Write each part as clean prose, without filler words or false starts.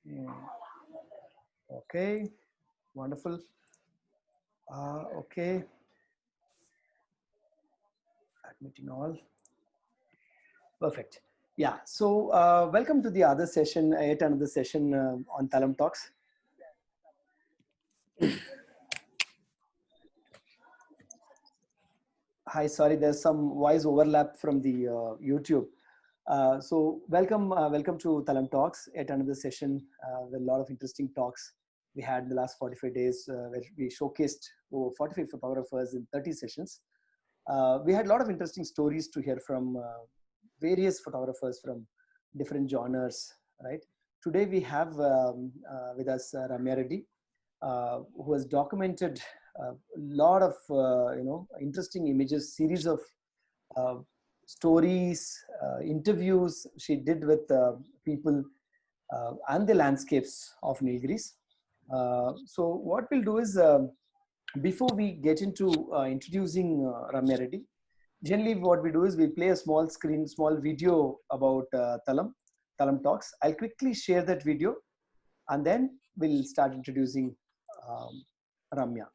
Mm, okay, wonderful. Okay, admitting all. Perfect. Yeah, so welcome to the other session, yet another session on Thalam Talks. Hi, sorry, there's some voice overlap from the YouTube. So welcome to Thalam Talks, yet another session with a lot of interesting talks we had in the last 45 days, where we showcased over 45 photographers in 30 sessions. We had a lot of interesting stories to hear from various photographers from different genres, right? Today we have with us Ramya Reddy, who has documented a lot of interesting images, series of uh, stories, interviews she did with people and the landscapes of Nilgiris. So what we'll do is, before we get into introducing Ramya Reddy, generally what we do is we play a small video about Thalam Talks. I'll quickly share that video and then we'll start introducing um, Ramya.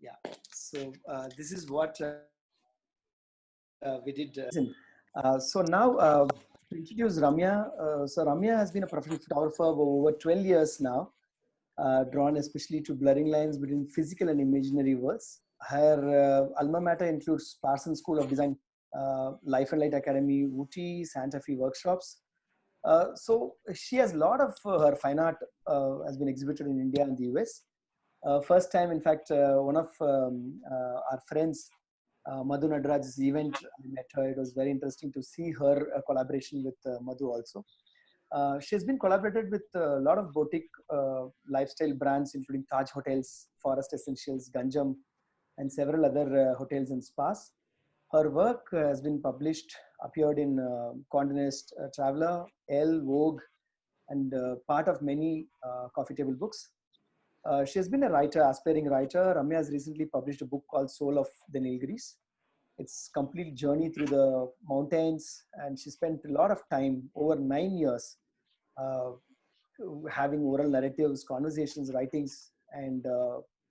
Yeah, so this is what we did. So now to introduce Ramya. So Ramya has been a professional photographer for over 12 years now, drawn especially to blurring lines between physical and imaginary worlds. Her alma mater includes Parsons School of Design, Life and Light Academy, Ooty, Santa Fe workshops. So she has a lot of her fine art has been exhibited in India and the US. First time, in fact, one of our friends, Madhu Nadraj's event, I met her. It was very interesting to see her collaboration with Madhu also. She's been collaborated with a lot of boutique lifestyle brands, including Taj Hotels, Forest Essentials, Ganjam, and several other hotels and spas. Her work has been published, appeared in Condé Nast Traveler, Elle, Vogue, and part of many coffee table books. She has been a writer, aspiring writer. Ramya has recently published a book called Soul of the Nilgiris. It's complete journey through the mountains, and she spent a lot of time, over 9 years, uh, having oral narratives, conversations, writings, and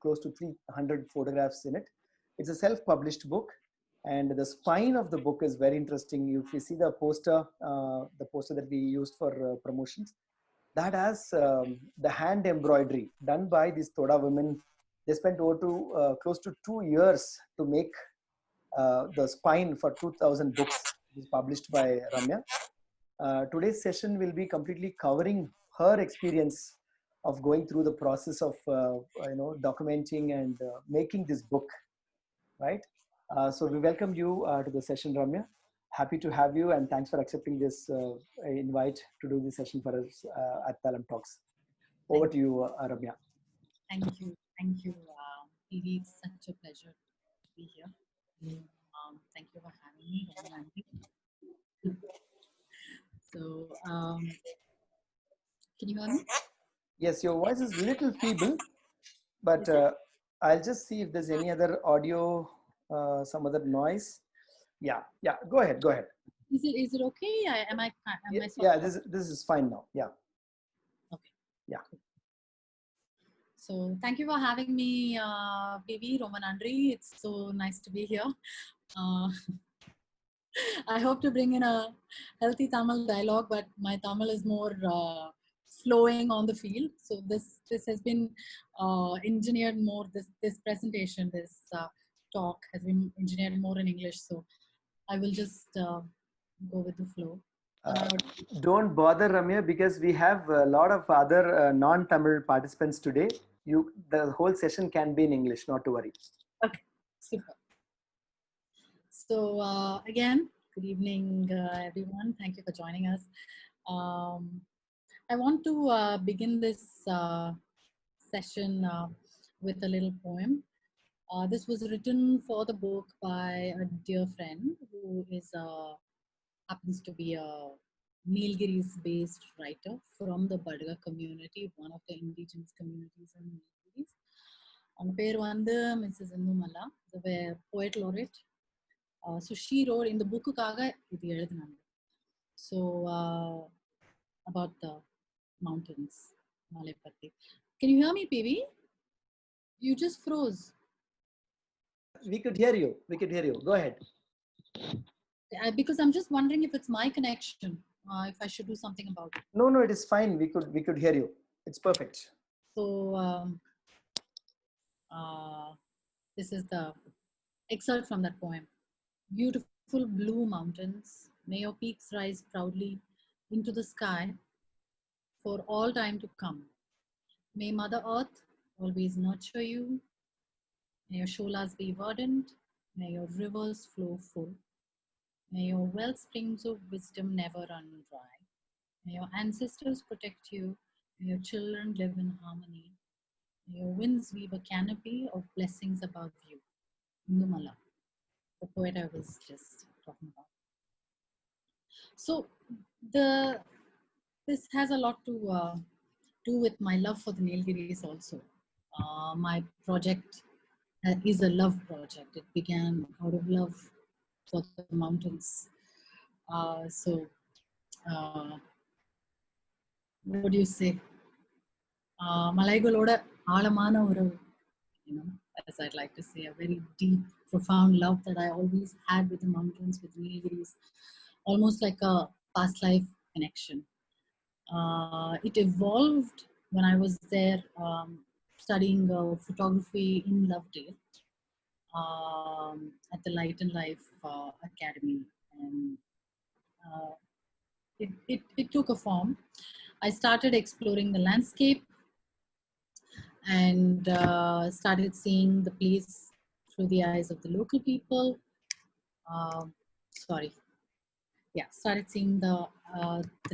close to 300 photographs in it. It's a self-published book, and the spine of the book is very interesting. If you see the poster that we used for promotions, that has the hand embroidery done by these Toda women. They spent close to 2 years to make the spine for 2000 books. It is published by Ramya. Today's session will be completely covering her experience of going through the process of documenting and making this book, right? So we welcome you to the session, Ramya. Happy to have you, and thanks for accepting this invite to do this session for us at Thalam Talks. Over to you, Ramya. Thank you. Thank you, Edie. It's such a pleasure to be here. Thank you for having me. So, can you hear me? Yes, your voice is a little feeble, but I'll just see if there's any other audio, some other noise. Yeah, yeah. Go ahead, go ahead. Is it okay? Am Yeah, I sort yeah. of This is fine now. Yeah, okay? yeah. So, thank you for having me, PV Roman Andri. It's so nice to be here. Uh, I hope to bring in a healthy Tamil dialogue, but my Tamil is more flowing on the field. So this has been engineered more. This presentation, this talk has been engineered more in English. So I will just go with the flow. Don't bother, Ramya, because we have a lot of other non-Tamil participants today. The whole session can be in English. Not to worry. Okay, super. So again, good evening, everyone. Thank you for joining us. I want to begin this session with a little poem. This was written for the book by a dear friend who happens to be a Nilgiris-based writer from the Badga community, one of the indigenous communities in Nilgiris. அவங்க பேர் வந்து Mrs Indumalla, poet laureate. So she wrote in the புக்குக்காக இது எழுதினாங்க. So about the mountains, Malay Patti. Can you hear me, PV? You just froze. We could hear you. We could hear you. Go ahead. Because I'm just wondering if it's my connection, if I should do something about it. No, it is fine. We could hear you. It's perfect. So this is the excerpt from that poem. Beautiful blue mountains, may your peaks rise proudly into the sky for all time to come. May Mother Earth always nurture you. May your sholas be verdant. May your rivers flow full. May your well springs of wisdom never run dry. May your ancestors protect you. May your children live in harmony. May your winds weave a canopy of blessings above you. Numala, the poet I was just talking about. So this has a lot to do with my love for the Nilgiris also. My project is a love project. It began out of love for the mountains. What do you say? Malaigaloda ஆழமான உறவு, you know, as I'd like to say, a very deep, profound love that I always had with the mountains, with the Nilgiris, almost like a past life connection. It evolved when I was there studying photography in Lovedale at the Light and Life Academy, and it took a form. I started exploring the landscape and started seeing the place through the eyes of the local people. Started seeing the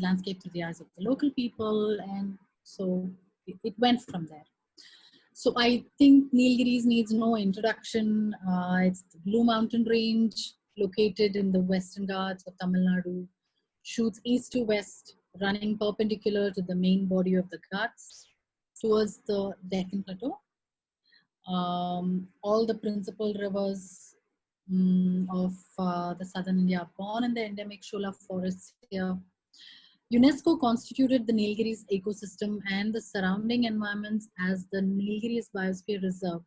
landscape through the eyes of the local people, and so it went from there. So I think Nilgiris needs no introduction. It's the Blue Mountain Range located in the Western Ghats of Tamil Nadu, shoots east to west, running perpendicular to the main body of the Ghats towards the Deccan Plateau. All the principal rivers of the southern India are born in the endemic Shola forests here. UNESCO constituted the Nilgiris ecosystem and the surrounding environments as the Nilgiris Biosphere Reserve.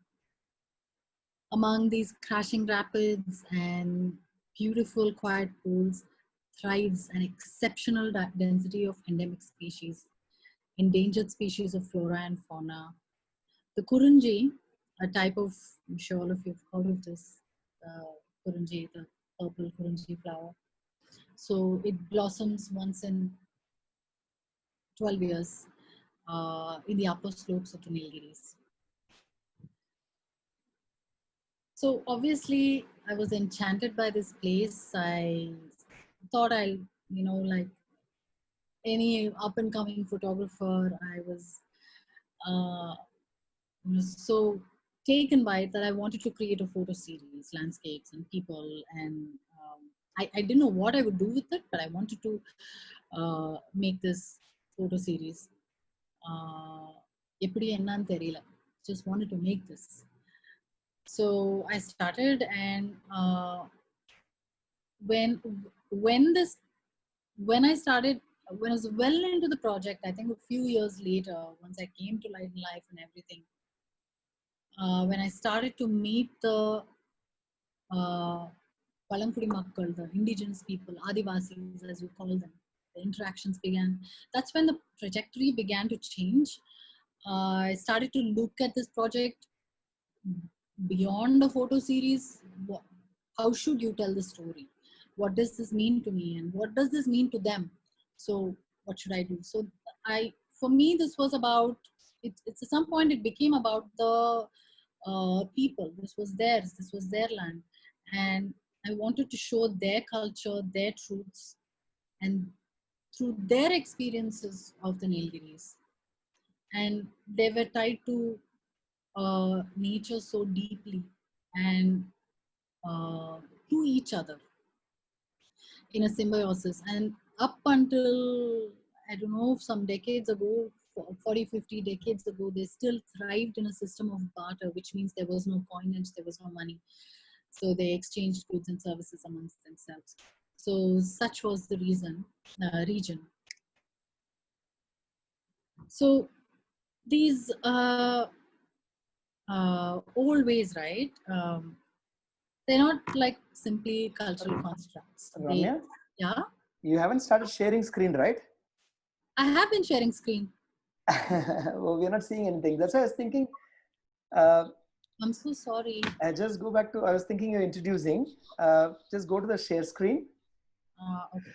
Among these crashing rapids and beautiful quiet pools thrives an exceptional density of endemic species, endangered species of flora and fauna. The Kurunji, a type of, I'm sure all of you have heard of this, Kurunji, the purple Kurunji flower. So it blossoms once in 12 years in the upper slopes of the Nilgiris. So obviously I was enchanted by this place. I thought I'll, like any up and coming photographer, I was so taken by it that I wanted to create a photo series, landscapes and people. And I didn't know what I would do with it, but I wanted to make this photo series. எப்படி என்னன்னு தெரியல. Just wanted to make this. So I started, and when I started, when I was well into the project, I think a few years later, once I came to Light in Life and everything, when I started to meet the Palankudi Makkal, the indigenous people, Adivasis as you call them, the interactions began. That's when the trajectory began to change. I started to look at this project beyond the photo series. How should you tell the story? What does this mean to me, and what does this mean to them? So what should I do? So for me, this was about it's at some point it became about the people. This was theirs, this was their land, and I wanted to show their culture, their truths, and through their experiences of the Nilgiris. And they were tied to nature so deeply, and to each other in a symbiosis. And up until, I don't know, some decades ago, 40, 50 decades ago, they still thrived in a system of barter, which means there was no coinage, there was no money. So they exchanged goods and services amongst themselves. So such was the region. So these old ways, right? They're not like simply cultural constructs. Ramya, Yeah, you haven't started sharing screen, right? I have been sharing screen. Well, we're not seeing anything. That's why I was thinking. I'm so sorry. I just go back to. I was thinking you're introducing. Just go to the share screen. Okay.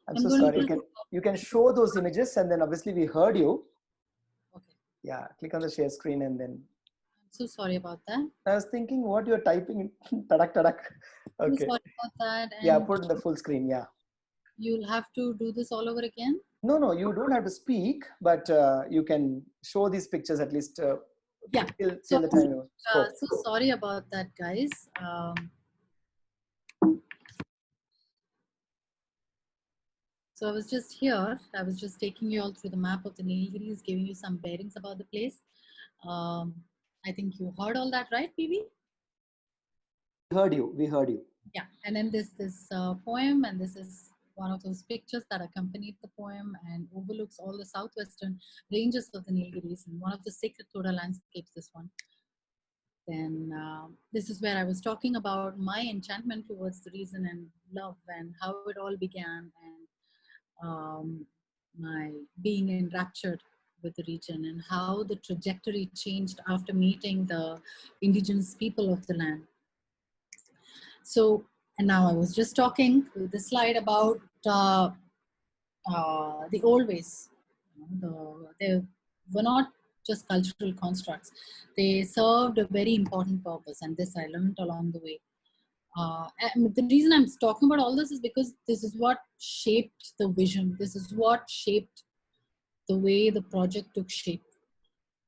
I'm so sorry. You can show those images, and then obviously we heard you. Okay. Yeah, click on the share screen, and then. I'm so sorry about that. I was thinking what you're typing in. Tadak tadak. Okay. I'm sorry about that. And yeah, put in the full screen. Yeah. You'll have to do this all over again? No, you don't have to speak, but you can show these pictures at least till the time you spoke. So sorry about that, guys. So I was just here. I was just taking you all through the map of the Nilgiris, giving you some bearings about the place. I think you heard all that, right, PV? We heard you. Yeah, and then this poem, and this is one of those pictures that accompanied the poem and overlooks all the southwestern ranges of the Nilgiris, and one of the sacred Toda landscapes, this one. Then this is where I was talking about my enchantment towards the reason and love, and how it all began, and my being enraptured with the region, and how the trajectory changed after meeting the indigenous people of the land. So, and now I was just talking with the slide about the old ways. They were not just cultural constructs. They served a very important purpose, and this I learned along the way. And the reason I'm talking about all this is because this is what shaped the vision. This is what shaped the way the project took shape.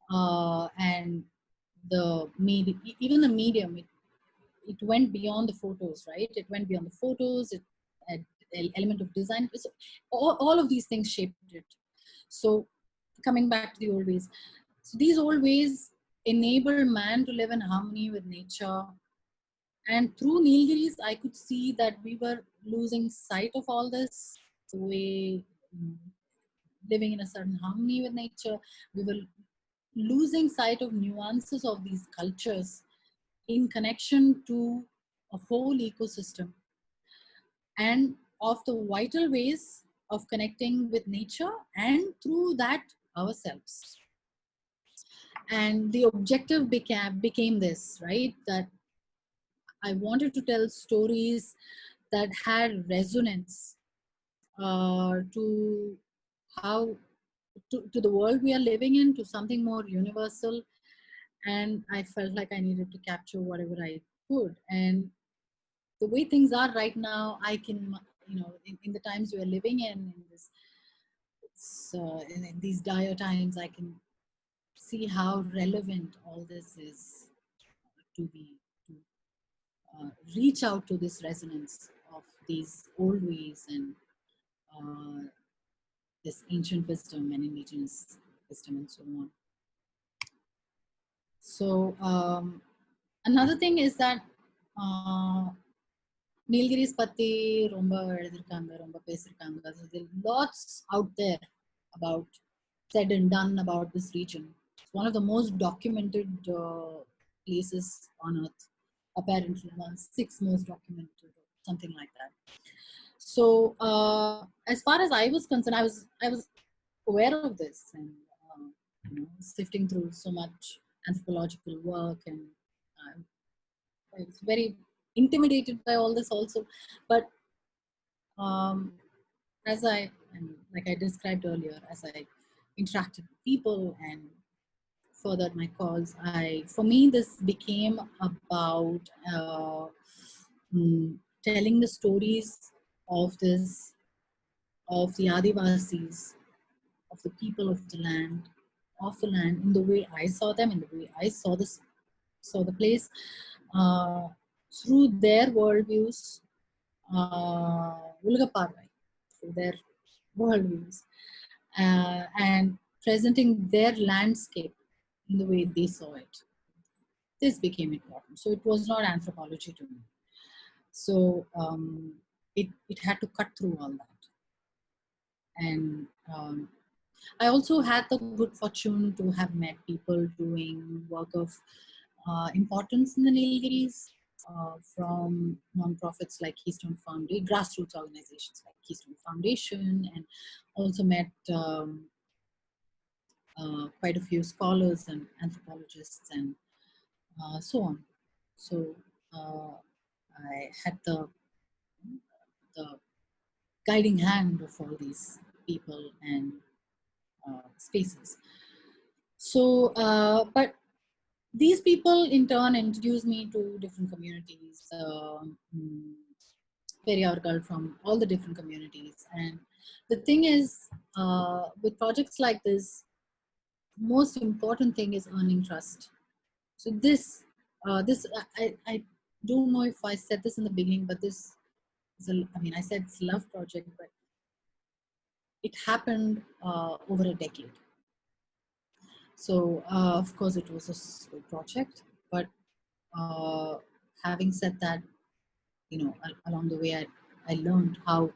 And the media, even the medium, it went beyond the photos, right? It went beyond the photos. It had an element of design. So all of these things shaped it. So coming back to the old ways. So these old ways enable man to live in harmony with nature. And through Nilgiris, I could see that we were losing sight of all this, the way living in a certain harmony with nature. We were losing sight of nuances of these cultures in connection to a whole ecosystem, and of the vital ways of connecting with nature, and through that ourselves. And the objective became this, right? That I wanted to tell stories that had resonance to how to the world we are living in, to something more universal. And I felt like I needed to capture whatever I could. And the way things are right now, I can, in the times we are living in this, in these dire times, I can see how relevant all this is to reach out to this resonance of these old ways, and this ancient wisdom and indigenous wisdom and so on. So another thing is that Nilgiris பத்தி ரொம்ப எழுதிருக்காங்க, ரொம்ப பேசிருக்காங்க. So there are lots out there about said and done about this region. It's one of the most documented places on earth, apparently one 6 most documented, something like that. So as far as I was concerned, I was aware of this, and you know, sifting through so much anthropological work, and I was very intimidated by all this also. But as and like I described earlier, as I interacted with people and furthered my cause, for me this became about telling the stories of the Adivasis, of the people of the land, in the way I saw them, in the way I saw the place, through their worldviews, through their worldviews, and presenting their landscape in the way they saw it. This became important. So it was not anthropology to me. So it had to cut through all that. And I also had the good fortune to have met people doing work of importance in the Nilgiris, from non-profits like Keystone Foundation, grassroots organizations like Keystone Foundation, and also met quite a few scholars and anthropologists and so on. So I had the guiding hand of all these people and spaces. So, but these people in turn introduced me to different communities, girl from all the different communities. And the thing is, with projects like this, most important thing is earning trust. So I don't know if I said this in the beginning, but this is I said it's a love project, but it happened over a decade. So of course it was a slow project, but having said that, you know, along the way I learned how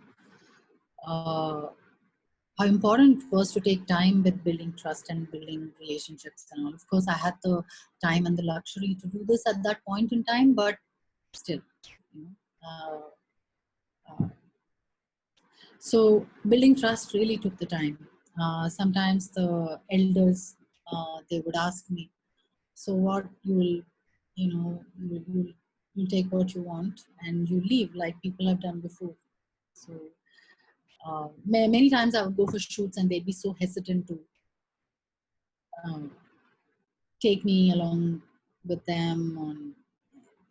important it was to take time with building trust and building relationships and all. Of course, I had the time and the luxury to do this at that point in time, but still, you know. So building trust really took the time. Sometimes the elders, they would ask me, so what, you'll take what you want and you leave, like people have done before. So many times I would go for shoots and they'd be so hesitant to take me along with them on,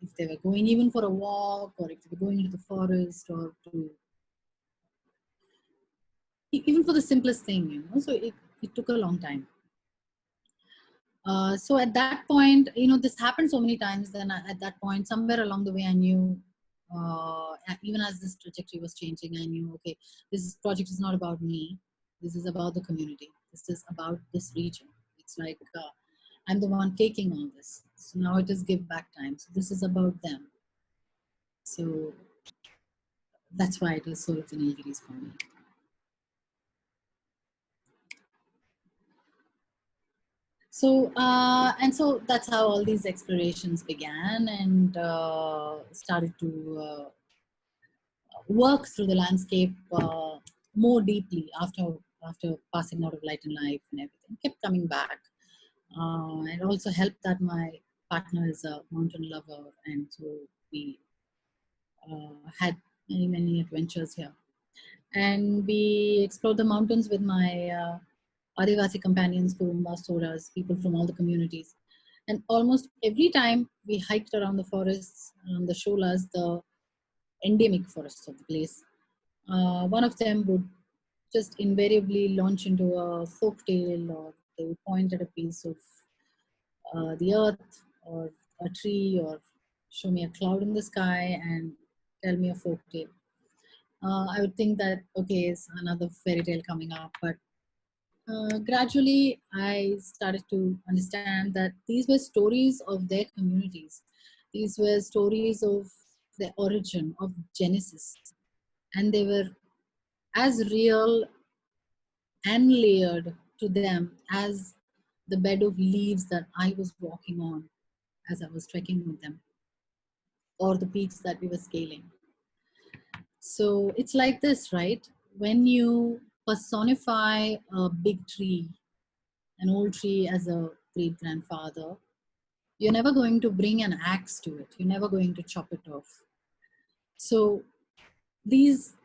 if they were going even for a walk, or if they were going into the forest, or to even for the simplest thing, you know. So it took a long time. So at that point, you know, this happened so many times. Then at that point, somewhere along the way, I knew, even as this trajectory was changing, I knew, okay, this project is not about me. This is about the community. This is about this region. It's like I'm the one taking all this. So now it is give back time. So this is about them. So that's why it was Soul of the Nilgiris for me. So and so that's how all these explorations began, and started to work through the landscape more deeply after passing out of light and life and everything. Kept coming back. It also helped that my partner is a mountain lover, and so we had many adventures here. And we explored the mountains with my Adivasi companions, Kurumba, Soras, people from all the communities. And almost every time we hiked around the forests, around the sholas, the endemic forests of the place, one of them would just invariably launch into a folk tale, or they would point at a piece of the earth or a tree, or show me a cloud in the sky and tell me a folk tale. I would think that, okay, it's another fairy tale coming up. But gradually, I started to understand that these were stories of their communities. These were stories of the origin, of Genesis. And they were as real and layered to them as the bed of leaves that I was walking on as I was trekking with them, or the peaks that we were scaling. So it's like this, right? When you personify a big tree, an old tree, as a great grandfather, you're never going to bring an axe to it. You're never going to chop it off. So these,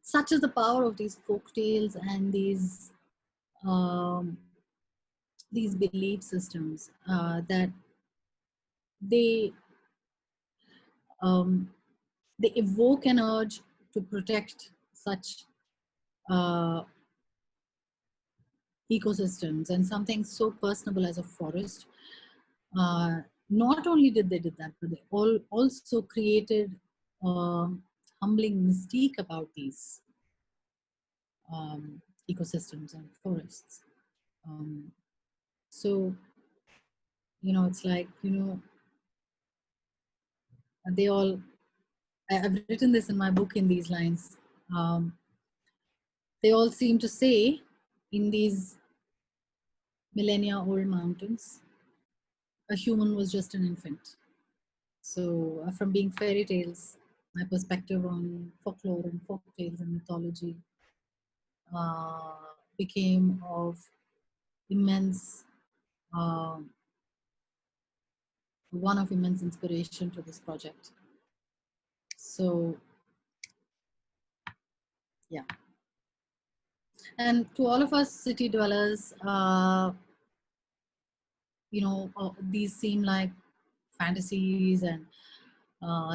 such is the power of these folk tales and um, these belief systems, that they um, they evoke an urge to protect such uh, ecosystems, and something so personable as a forest. Uh, Not only did they did that, but they also created humbling mystique about these ecosystems and forests. Um, so, it's like, they all, I've written this in my book in these lines. Um, they all seem to say, in these millennia old mountains, a human was just an infant. So, from being fairy tales, my perspective on folklore and folk tales and mythology uh, became of immense, um one of immense inspiration to this project. So, yeah. And to all of us city dwellers, these seem like fantasies and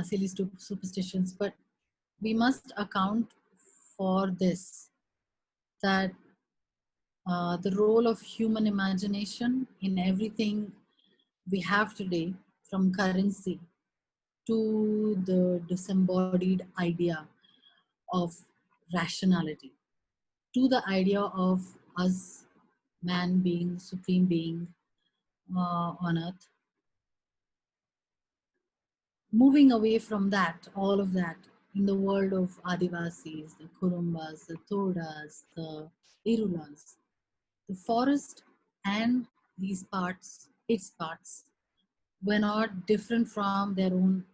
silly superstitions, but we must account for this, that the role of human imagination in everything we have today, from currency to the disembodied idea of rationality, to the idea of us, man being, supreme being on earth, moving away from that, all of that, in the world of Adivasis, the Kurumbas, the Todas, the Irulas, the forest and these parts, its parts, were not different from their own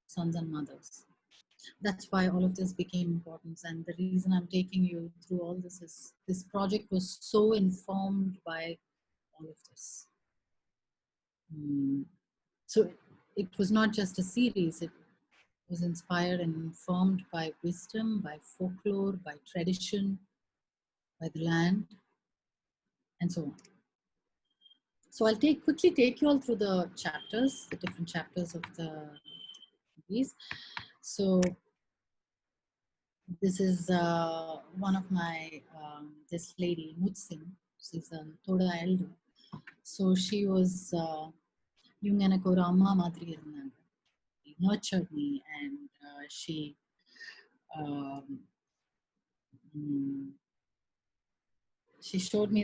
sons and mothers. That's why all of this became important. And the reason I'm taking you through all this is this project was so informed by all of this. So it was not just a series, it was inspired and informed by wisdom, by folklore, by tradition, by the land, and so on. So I'll quickly take you all through the chapters, the different chapters of the piece. So this is one of my, this lady, Mutsin, she's a Toda elder. So she was, Yung எனக்கு ஒரு அம்மா மாதிரி இருந்தாங்க. Nurtured me, and um, mm, she showed me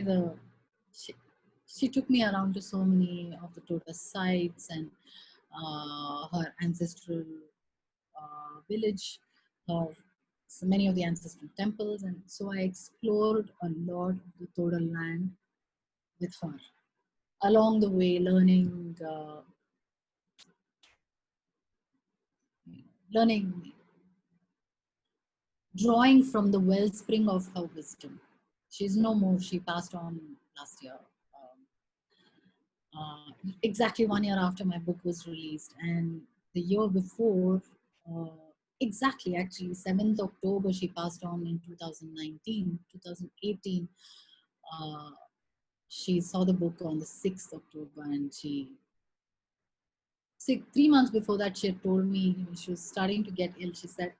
she took me around to so many of the Toda sites and her ancestral village, her so many of the ancestral temples, and so I explored a lot of the Toda land with her. Along the way, learning, drawing from the wellspring of her wisdom. She's no more. She passed on last year, exactly 1 year after my book was released. And the year before, exactly actually 7th October, she passed on in 2019, 2018. She saw the book on the 6th October, and 3 months before that, she had told me she was starting to get ill. She said,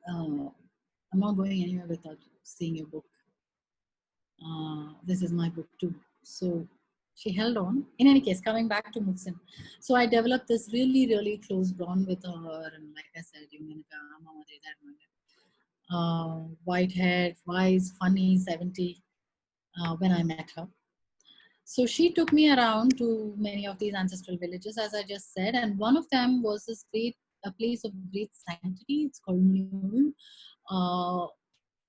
I'm not going anywhere without seeing your book. This is my book too. So she held on. In any case, coming back to Muksin, so I developed this really, really close bond with her, and like I said, white haired, wise, funny, 70 when I met her. So she took me around to many of these ancestral villages, as I just said, and one of them was this a place of great sanctity. It's called Newell,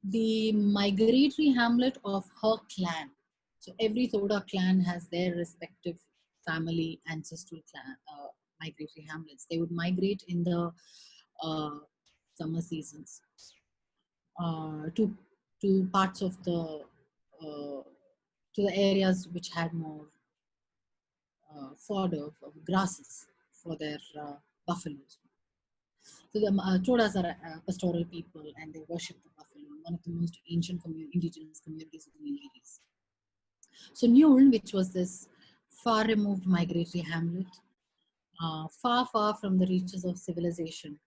the migratory hamlet of her clan. So every Thoda clan has their respective family ancestral clan, migratory hamlets. They would migrate in the uh, summer seasons to parts of the to the areas which had more fodder of grasses for their buffaloes. So the Todas are pastoral people and they worship the buffalo, one of the most ancient indigenous communities of the Nilgiris. So Newell, which was this far removed migratory hamlet, far, far from the reaches of civilization.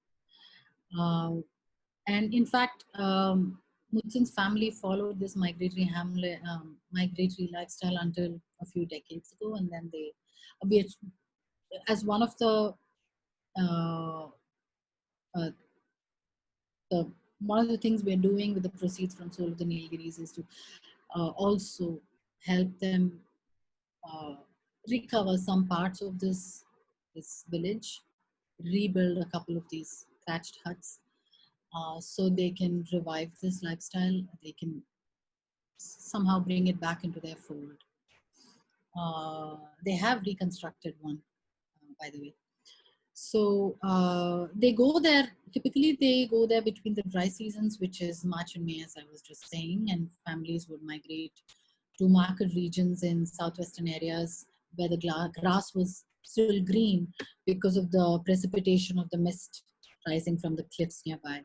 And in fact, Mutsin's family followed this migratory hamlet, migratory lifestyle until a few decades ago, and then as one of uh, uh, the one of the things we're doing with the proceeds from Soul of the Nilgiris is to also help them recover some parts of this village, rebuild a couple of these thatched huts, so they can revive this lifestyle. They can somehow bring it back into their fold. They have reconstructed one, by the way. So they go there, typically they go there between the dry seasons, which is March and May, as I was just saying, and families would migrate to market regions in southwestern areas where the grass was still green because of the precipitation of the mist rising from the cliffs nearby,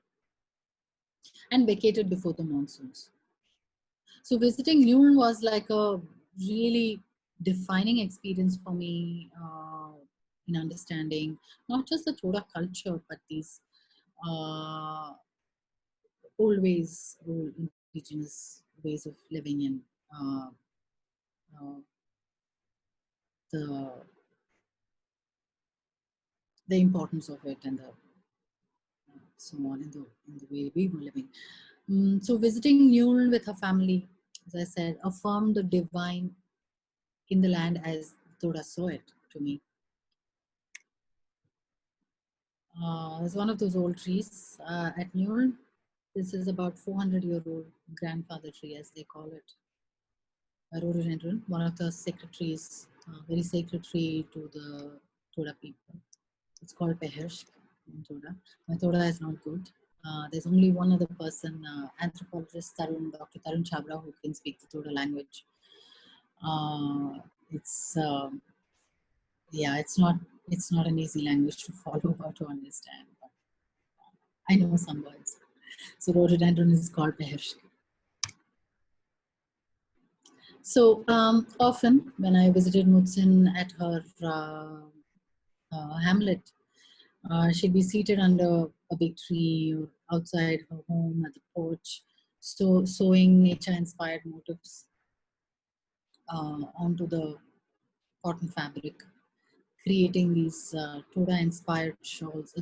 and vacated before the monsoons. So visiting Newell was like a really defining experience for me in understanding not just the Thoda culture, but these uh, old indigenous ways of living in uh, the the importance of it and the so on in the way we were living. So visiting Newell with her family, as I said, affirmed the divine in the land as Thoda saw it to me. There's one of those old trees at Newell. This is about 400-year-old grandfather tree, as they call it. A rhododendron, one of the sacred trees, very sacred tree to the Thoda people. It's called Pehershk in Thoda. My Thoda is not good. There's only one other person, anthropologist Dr. Tarun Chabra, who can speak the Thoda language. It's yeah, it's not an easy language to follow or to understand. But I know some words. So rhododendron is called Pehershk. So often when I visited Mutsin at her hamlet, she'd be seated under a big tree or outside her home at the porch, so sewing nature-inspired motifs onto the cotton fabric, creating these Toda-inspired shawls,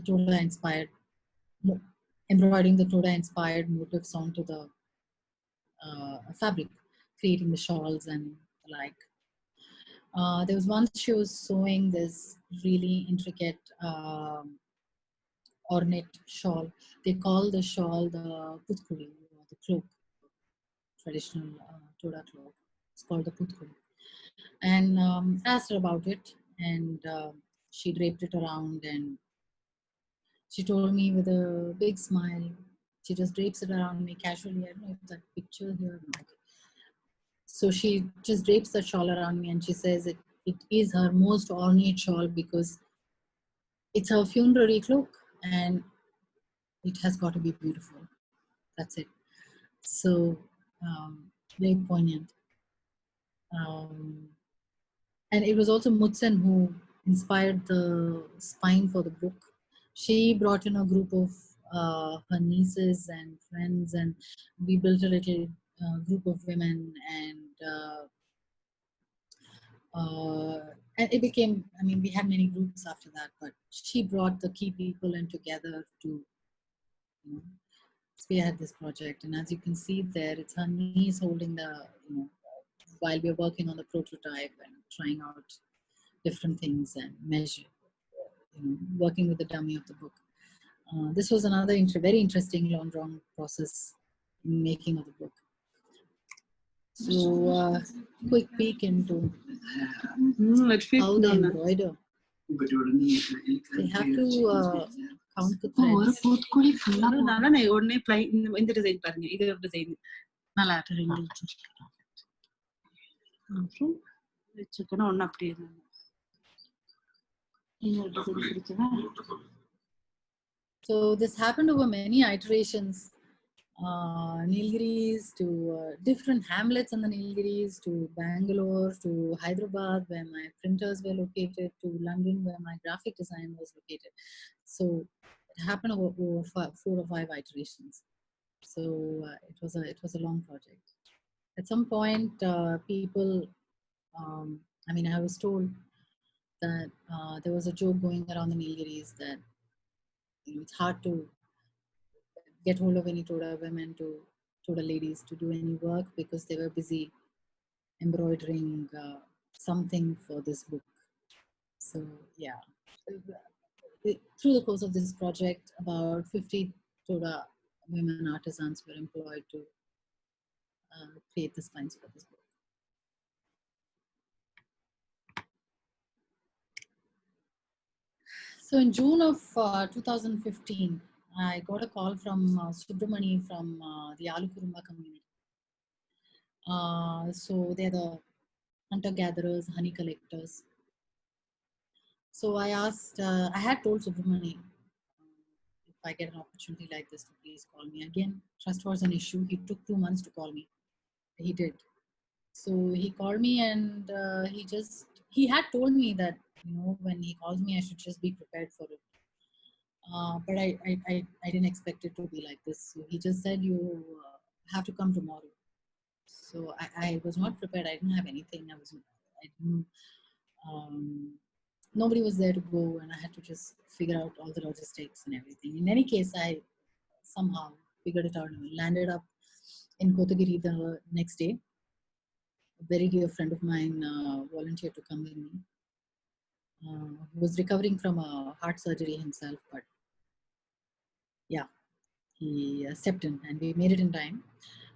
embroidering the Toda-inspired motifs onto the fabric, creating the shawls and the like. There was once she was sewing this really intricate ornate shawl. They call the shawl the putkuri, or the cloak, traditional Toda cloak. It's called the putkuri. And asked her about it, and she draped it around, and she told me with a big smile, she just drapes it around me casually. I don't know if that picture here. No. So she just drapes the shawl around me and she says it is her most ornate shawl because it's her funerary cloak and it has got to be beautiful. That's it. So very poignant. And it was also Mutsen who inspired the spine for the book. She brought in a group of her nieces and friends, and we built a little group of women, and And it became, I mean, we had many groups after that, but she brought the key people in together to, you know, spearhead this project. And as you can see there, it's her niece holding the, you know, while we're working on the prototype and trying out different things and measure, you know, working with the dummy of the book. This was another very interesting long drawn process in making of the book. So, quick peek into how they embroider. They have to count the threads. So this happened over many iterations. Nilgiris to different hamlets in the Nilgiris, to Bangalore, to Hyderabad where my printers were located, to London where my graphic design was located. So it happened over 4 or 5 iterations. So it was a long project. At some point, people, I mean, I was told that there was a joke going around the Nilgiris that, you know, it's hard to get hold of any Toda women Toda ladies to do any work because they were busy embroidering something for this book. So yeah, through the course of this project, about 50 Toda women artisans were employed to create the spines for this book. So in June of 2015, I got a call from Subramani from the Alukurumba community. So they're the hunter-gatherers, honey collectors. So I asked, I had told Subramani, if I get an opportunity like this, to please call me. Again, trust was an issue. He took 2 months to call me. He did. So he called me and he had told me that, you know, when he calls me, I should just be prepared for it. But I didn't expect it to be like this. So he just said, you have to come tomorrow. So I was not prepared. I didn't have anything. Nobody was there to go, and I had to just figure out all the logistics and everything. In any case, I somehow figured it out and landed up in Kotagiri the next day. A very dear friend of mine volunteered to come with me. He was recovering from a heart surgery himself, but yeah, he stepped in and we made it in time.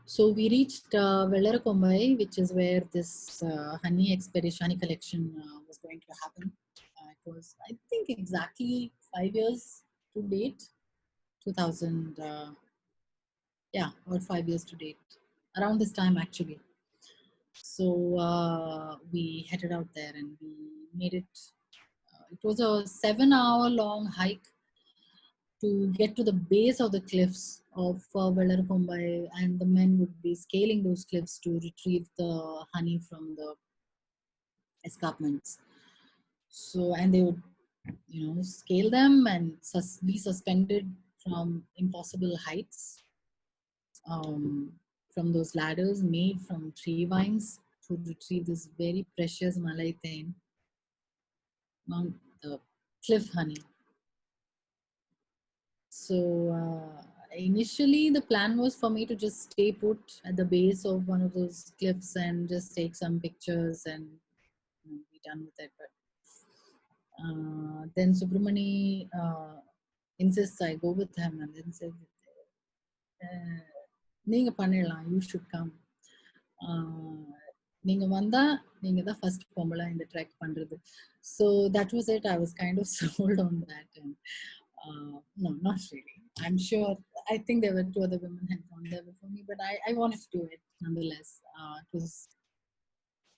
So we reached Vellarakombai, which is where this honey expedition, honey collection was going to happen. It was, I think, exactly 5 years to date, 2000, yeah, about 5 years to date, around this time actually. So we headed out there and we made it. It was a 7-hour long hike to get to the base of the cliffs of Vellarakombai, and the men would be scaling those cliffs to retrieve the honey from the escarpments. So, and they would, you know, scale them and be suspended from impossible heights, from those ladders made from tree vines to retrieve this very precious Malai thyme, the cliff honey. So initially the plan was for me to just stay put at the base of one of those cliffs and just take some pictures and, you know, be done with it. But then Subramani insists I go with him and then said, "Neenga pannidalam, you should come. Neenga vanda, neenga da first pombala in the trek pandrathu." So that was it. I was kind of sold on that. And no, not really. I'm sure, I think there were 2 other women had gone there before me, but I wanted to do it nonetheless. It was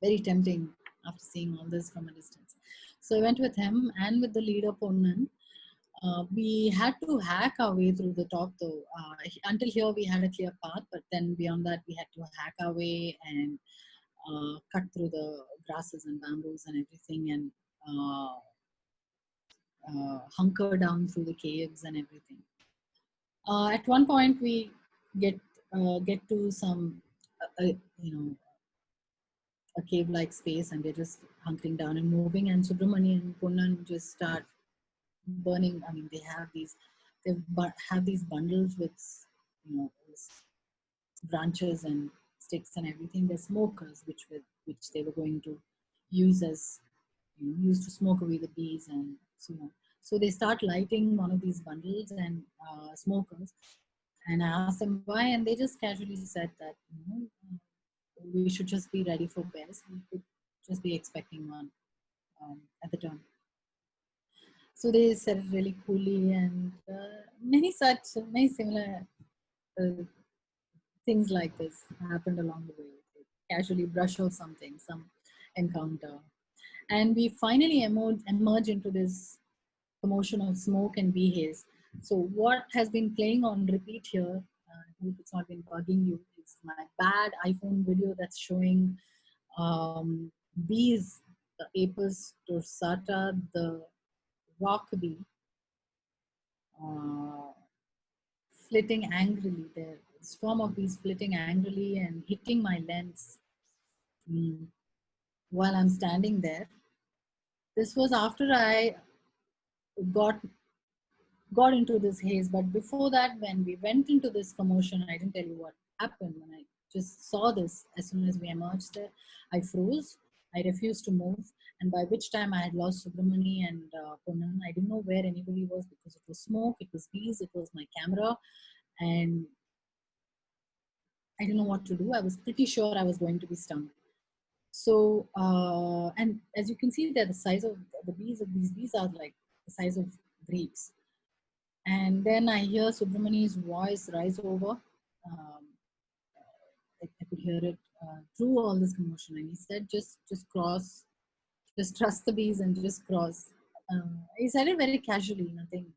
very tempting after seeing all this from a distance. So I went with him and with the leader Ponnan. We had to hack our way through the top though. Until here we had a clear path, but then beyond that we had to hack our way and cut through the grasses and bamboos and everything, and hunker down through the caves and everything. At one point we get to some, you know, a cave-like space, and they're just hunkering down and moving. And Subramani and Punnan just start burning. I mean, have these bundles with, you know, branches and sticks and everything. They're smokers, which they were going to use as, you know, used to smoke away the bees and so on. So they start lighting one of these bundles and smokers. And I asked them why, and they just casually said that, you know, we should just be ready for bears. We could just be expecting one at the turn. So they said it really coolly, and many similar uh, things like this happened along the way. They casually brush off something, some encounter, and we finally emerge into this commotion of smoke and bee haze. So what has been playing on repeat here, I hope it's not been bugging you, is my bad iPhone video that's showing bees, the Apis dorsata, the rock bee, uh, flitting angrily. There, a swarm of bees flitting angrily and hitting my lens while I'm standing there. This was after I got got into this haze. But before that, when we went into this commotion, I didn't tell you what happened. When I just saw this, as soon as we emerged there, I froze. I refused to move. And by which time I had lost Subramani and Ponan. I didn't know where anybody was because it was smoke, it was bees, it was my camera. And I didn't know what to do. I was pretty sure I was going to be stung. So, and as you can see, they're the size of the bees. These bees are like the size of grapes. And then I hear Subramani's voice rise over. I could hear it through all this commotion, and he said, "Just cross, just trust the bees, and just cross." He said it very casually, nothing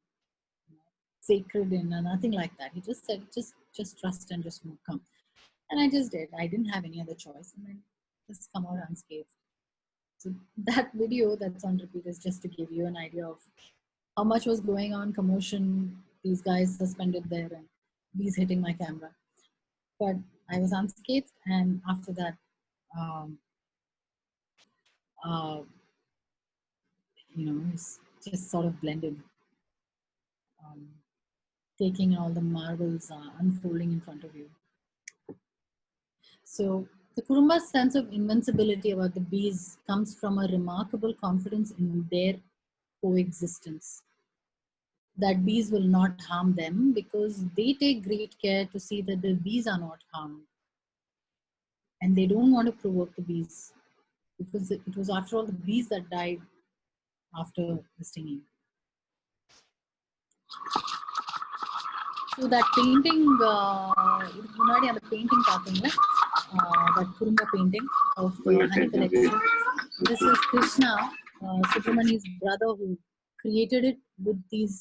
sacred and nothing like that. He just said, "Just trust and just come." And I just did. I didn't have any other choice, and then just come out unscathed. So that video that's on repeat is just to give you an idea of how much was going on, commotion, these guys suspended there and bees hitting my camera. But I was unscathed, and after that, um, uh, you know, it's just sort of blended, um, taking all the marvels unfolding in front of you. So the Kurumba's sense of invincibility about the bees comes from a remarkable confidence in their coexistence. That bees will not harm them because they take great care to see that the bees are not harmed. And they don't want to provoke the bees because it was after all the bees that died after the stinging. So that painting, முன்னாடி அந்த painting பார்த்தீங்களா, that Kurumba painting of the honey collection. This is Krishna, Subramani's brother, who created it with these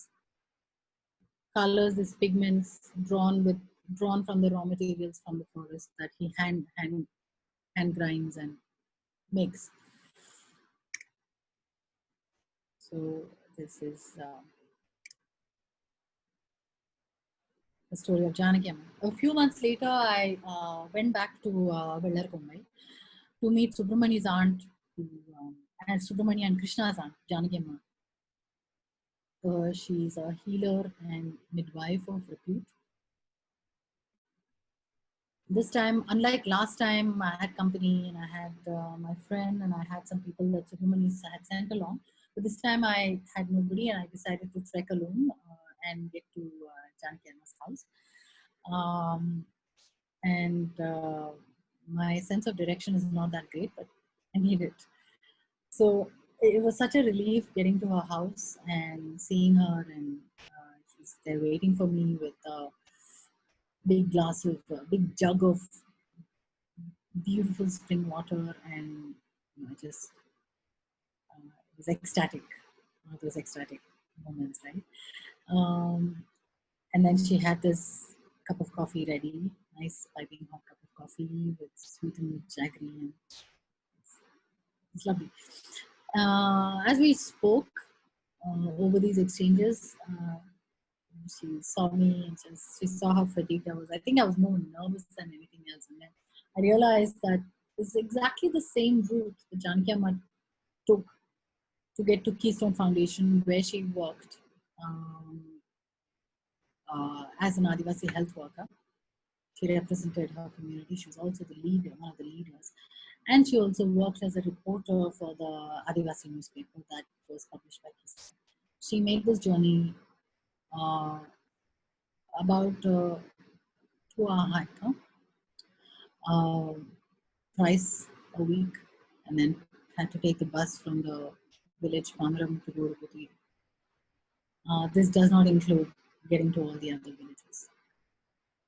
colors, these pigments drawn from the raw materials from the forest that he hand grinds and makes. So this is the story of Janaki Amma. A few months later, I went back to Vellarkommai to meet Subramani's aunt, and Subramani and Krishna's aunt, Janaki Amma. She's a healer and midwife of repute. This time, unlike last time, I had company and I had my friend and I had some people that Subramani had sent along. But this time I had nobody and I decided to trek alone and get to Janaki Amma's house. And my sense of direction is not that great, but I need it. So it was such a relief getting to her house and seeing her, and she's there waiting for me with a big glass of, big jug of beautiful spring water, and just it was ecstatic. One of those ecstatic moments, right? And then she had this cup of coffee ready, nice piping hot cup of coffee with sweetened jaggery, and it's lovely. As we spoke over these exchanges, she saw me and she saw how fatigued I was. I think I was more nervous than anything else. And then I realized that is exactly the same route that Janaki Amma took to get to Keystone Foundation, where she worked as an Adivasi health worker. She represented her community. She was also the leader, one of the leaders. And she also worked as a reporter for the Adivasi newspaper that was published by Keystone. She made this journey about 2-hour hike, twice a week, and then had to take the bus from the village Pamaram to go to Ooty. This does not include getting to all the other villages.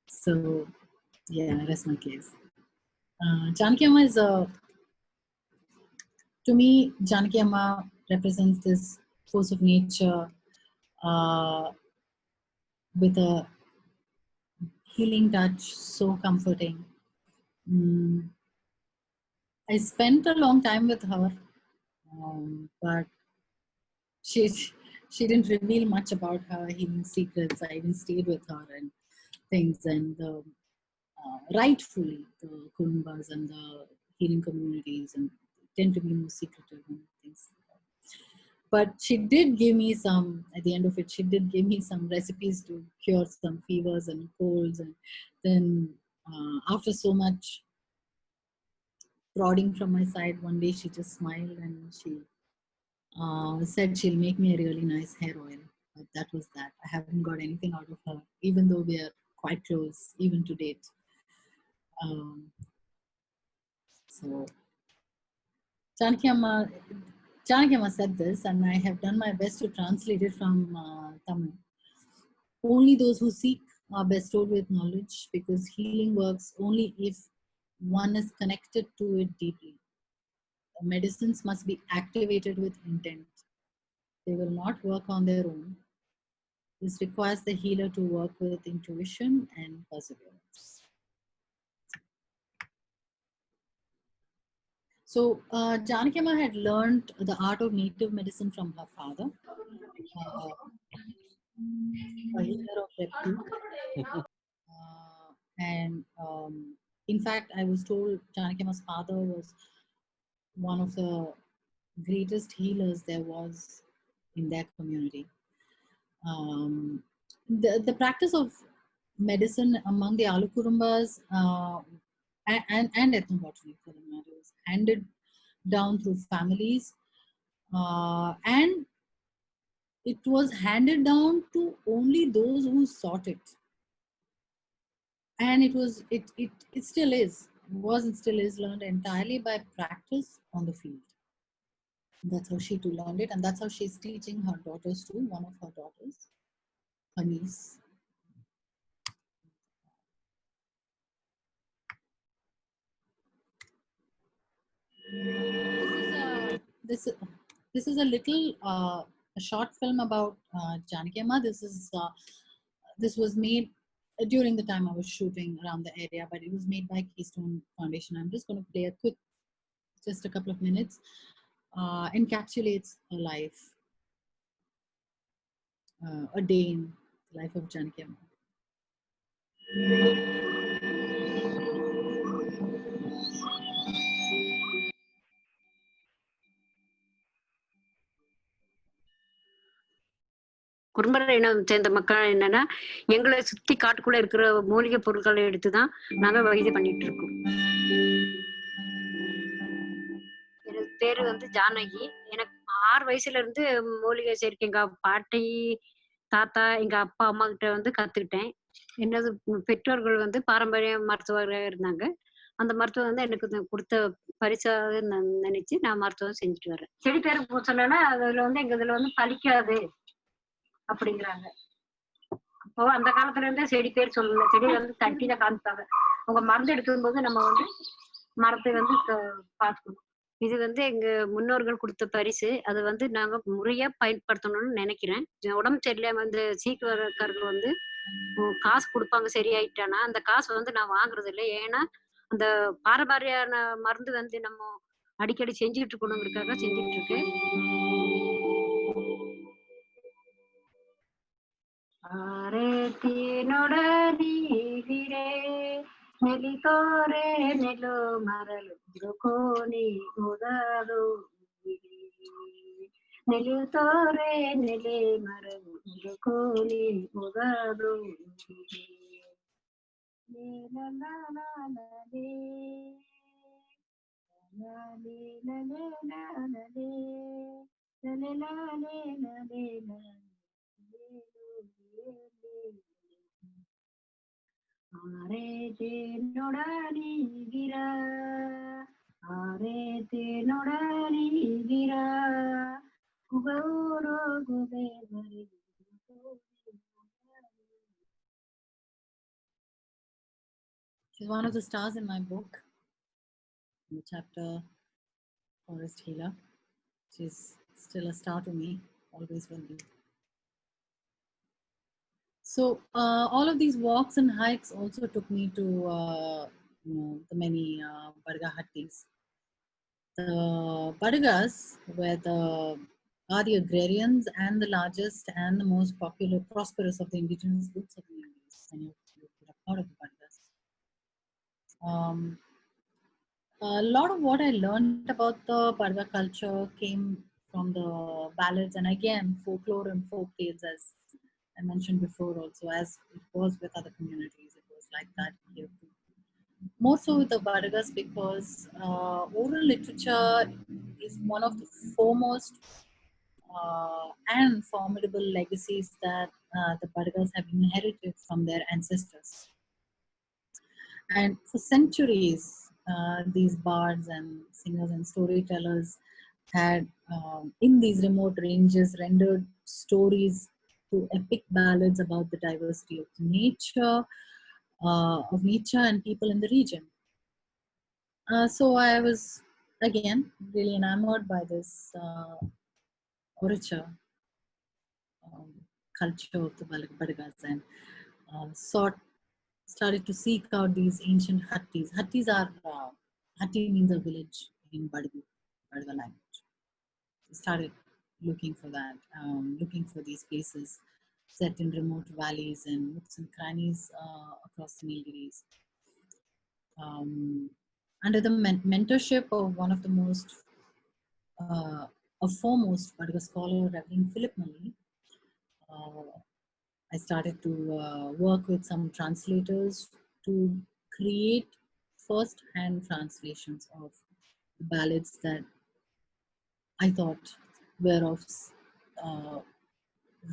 So, yeah, that's my case. Janaki Amma is to me, Janaki Amma represents this force of nature with a healing touch, so comforting. I spent a long time with her, but she didn't reveal much about her healing secrets. I even stayed with her and things, and rightfully the Kurumbas and the healing communities and tend to be more secretive and things. But she did give me some, at the end of it, she did give me some recipes to cure some fevers and colds. And then after so much prodding from my side, one day she just smiled and she said she'll make me a really nice hair oil. But that was that. I haven't got anything out of her, even though we are quite close, even to date. So Janaki Amma said this, and I have done my best to translate it from Tamil. Only those who seek are bestowed with knowledge, because healing works only if one is connected to it deeply. The medicines must be activated with intent. They will not work on their own. This requires the healer to work with intuition and perseverance. So Janaki Amma had learned the art of native medicine from her father, a healer of repute. And in fact, I was told Janaki Amma's father was one of the greatest healers there was in their community. The practice of medicine among the Alukurumbas and ethnobotany for the matter was handed down through families, and it was handed down to only those who sought it. And it still is learned entirely by practice on the field. That's how she too learned it, and that's how she's teaching her daughters too. One of her daughters, her niece. This is a little a short film about Janaki Amma. This was made during the time I was shooting around the area, but it was made by Keystone Foundation. I'm just going to play a quick, just a couple of minutes. Encapsulates her life, a day in the life of Janaki Amma. Kurumbar இனம் சேர்ந்த மக்கள் என்னன்னா, எங்களை சுத்தி காட்டுக்குள்ள இருக்கிற மூலிகை பொருட்களை எடுத்துதான் நாங்க வைத்தியம் பண்ணிட்டு இருக்கோம். எனக்கு பேரு ஜானகி. எனக்கு 6 வயசுல இருந்து மூலிகை சேர்க்கை எங்க பாட்டி, தாத்தா, எங்க அப்பா அம்மா கிட்ட கத்துக்கிட்டேன். என்னது பெற்றோர்கள் பாரம்பரிய மருத்துவராக இருந்தாங்க. அந்த மருத்துவம் எனக்கு கொடுத்த பரிசாக நான் நினைச்சு நான் மருத்துவம் செஞ்சுட்டு வரேன். செடி பேரு சொன்னா அதுல எங்க இதுல பலிக்காது அப்படிங்கிறாங்க. அப்போ அந்த காலத்துல இருந்தே செடி பேர் சொல்லல, செடி தட்டிதான் காமிப்பாங்க. அவங்க மருந்து எடுக்கும்போது நம்ம மரத்தை பார்த்துக்கணும். இது எங்க முன்னோர்கள் கொடுத்த பரிசு. அது நாங்க முறையா பயன்படுத்தணும்னு நினைக்கிறேன். உடம்பு சரியில்லாம சீக்கிரக்காரர்கள் காசு கொடுப்பாங்க சரியாயிட்டானா, அந்த காசு நான் வாங்குறது இல்லை. ஏன்னா அந்த பாரம்பரியான மருந்து நம்ம அடிக்கடி செஞ்சுட்டு இருக்கணுங்கிறதுக்காக செஞ்சுட்டு இருக்கேன். ஆரத்தினோட நீரே ನೆಲಿತೋರೆ ನೆಲು ಮರಳು ದುಕೋನಿ ಉದದು ನೆಲಿತೋರೆ ನೆಲೆ ಮರಳು ದುಕೋನಿ ಉದದು ಆರೇತೆ ನೋಡನಿಗಿರ ಆರೇತೆ ನೋಡನಿಗಿರ ಕುಗೌರೋ ಗುಬೆ ಬರಿ She's one of the stars in my book, in the chapter Forest Healer. She's still a star to me, always will be. So all of these walks and hikes also took me to the many Badga hattis. The Badgas are the agrarians and the largest and the most popular, prosperous of the indigenous groups of the Nilgiris. And you would have heard of the Badgas. A lot of what I learned about the Badga culture came from the ballads and again folklore and folk tales, as I mentioned before also, as it was with other communities. It was like that here too. More so with the Badgas because oral literature is one of the foremost and formidable legacies that the Badgas have inherited from their ancestors. And for centuries, these bards and singers and storytellers had, in these remote ranges, rendered stories to epic ballads about the diversity of nature and people in the region. So I was again really enamored by this orature culture of the Badgas and started to seek out these ancient hattis. Hattis are, hatti means a village in Badga language. Started looking for that, looking for these places set in remote valleys and nooks and crannies across the Nilgiris. Under the mentorship of one of the foremost Badga scholar, Reverend Philip Mali, I started to work with some translators to create first-hand translations of ballads that I thought were of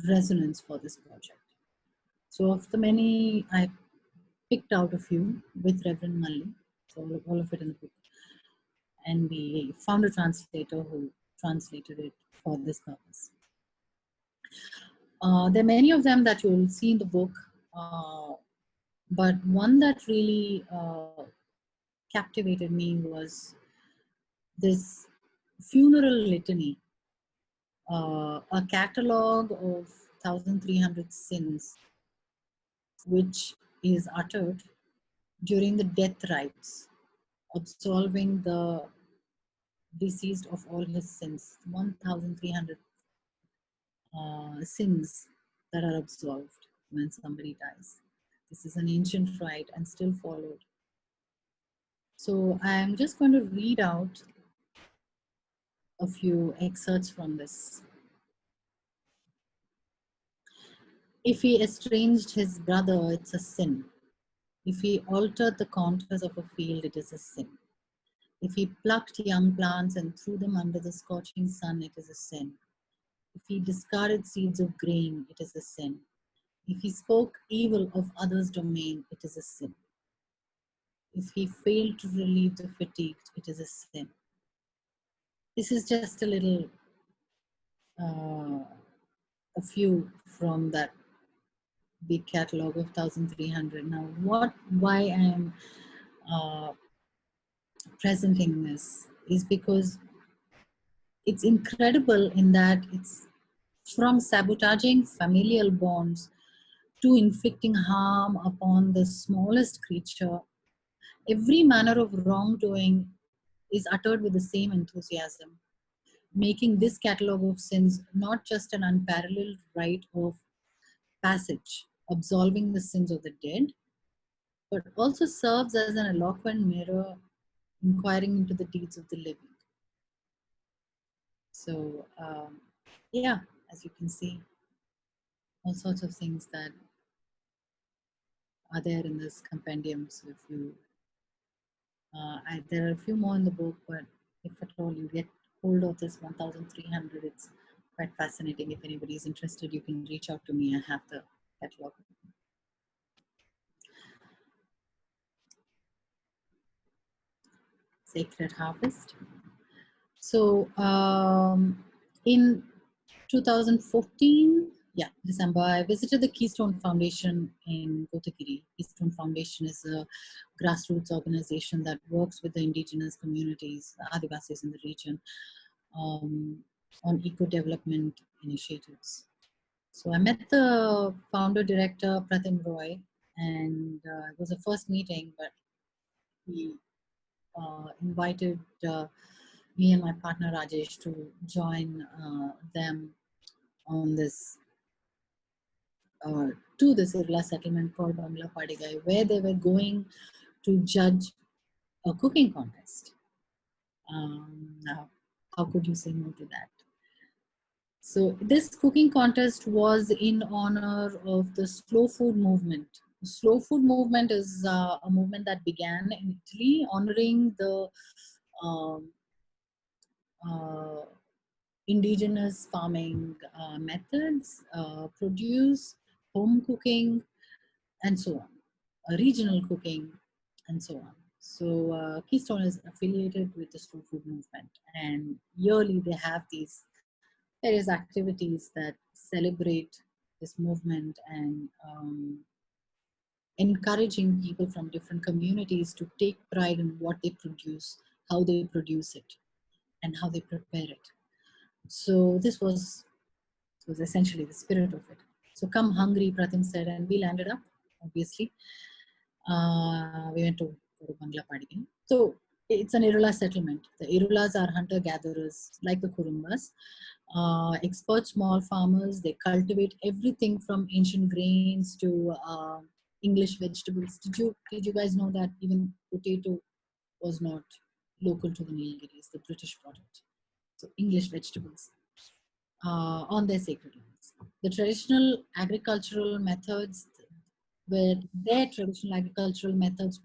resonance for this project. So of the many, I picked out a few with Reverend Malli, so all of it in the book. And we found a translator who translated it for this purpose. There are many of them that you will see in the book, but one that really captivated me was this funeral litany, a catalog of 1,300 sins, which is uttered during the death rites, absolving the deceased of all his sins. 1,300 sins that are absolved when somebody dies. This is an ancient rite and still followed. So I'm just going to read out a few excerpts from this. If he estranged his brother, it's a sin. If he altered the contours of a field, it is a sin. If he plucked young plants and threw them under the scorching sun, it is a sin. If he discarded seeds of grain, it is a sin. If he spoke evil of others' domain, it is a sin. If he failed to relieve the fatigued, it is a sin. This is just a little, a few from that big catalog of 1,300. Now, why I am presenting this is because it's incredible in that it's from sabotaging familial bonds to inflicting harm upon the smallest creature. Every manner of wrongdoing is uttered with the same enthusiasm, making this catalog of sins not just an unparalleled rite of passage, absolving the sins of the dead, but also serves as an eloquent mirror inquiring into the deeds of the living. So, yeah, as you can see, all sorts of things that are there in this compendium. So if you, there are a few more in the book, but if at all you get hold of this 1,300, it's quite fascinating. If anybody is interested, you can reach out to me. I have the catalog. Sacred Harvest. So in 2014, yeah, December, I visited the Keystone Foundation in Ooty. Keystone Foundation is a grassroots organization that works with the indigenous communities, the Adivasis in the region, on eco-development initiatives. So I met the founder director, Pratim Roy, and it was a first meeting, but he invited me and my partner Rajesh to join them on this to this Irla settlement called Bangla Padigai, where they were going to judge a cooking contest. Now, how could you say no to that? So this cooking contest was in honor of the slow food movement. The slow food movement is a movement that began in Italy, honoring the um, uh, indigenous farming methods, produce, home cooking, and so on, regional cooking, and so on. So Keystone is affiliated with the slow food movement, and yearly they have these various activities that celebrate this movement and encouraging people from different communities to take pride in what they produce, how they produce it, and how they prepare it. So this was essentially the spirit of it. So come hungry, Pratim said, and we landed up, obviously. We went to Bangla Padi. So it's an Irula settlement. The Irulas are hunter-gatherers, like the Kurumbas. Expert small farmers, they cultivate everything from ancient grains to English vegetables. Did you guys know that even potato was not local to the Nilgiris? The British brought it. So English vegetables on their sacred lands. The traditional agricultural methods were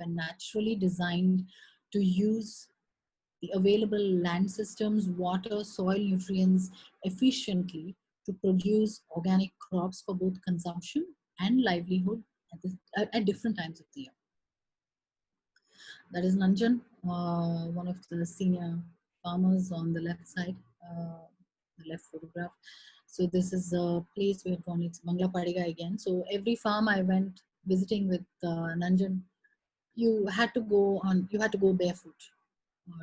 naturally designed to use the available land systems, water, soil, nutrients efficiently to produce organic crops for both consumption and livelihood at different times of the year. That is Nanjan, one of the senior farmers on the left side, the left photograph. So this is a place we're going, it's Bangla Padiga again. So every farm I went visiting with Nanjan, you had to go barefoot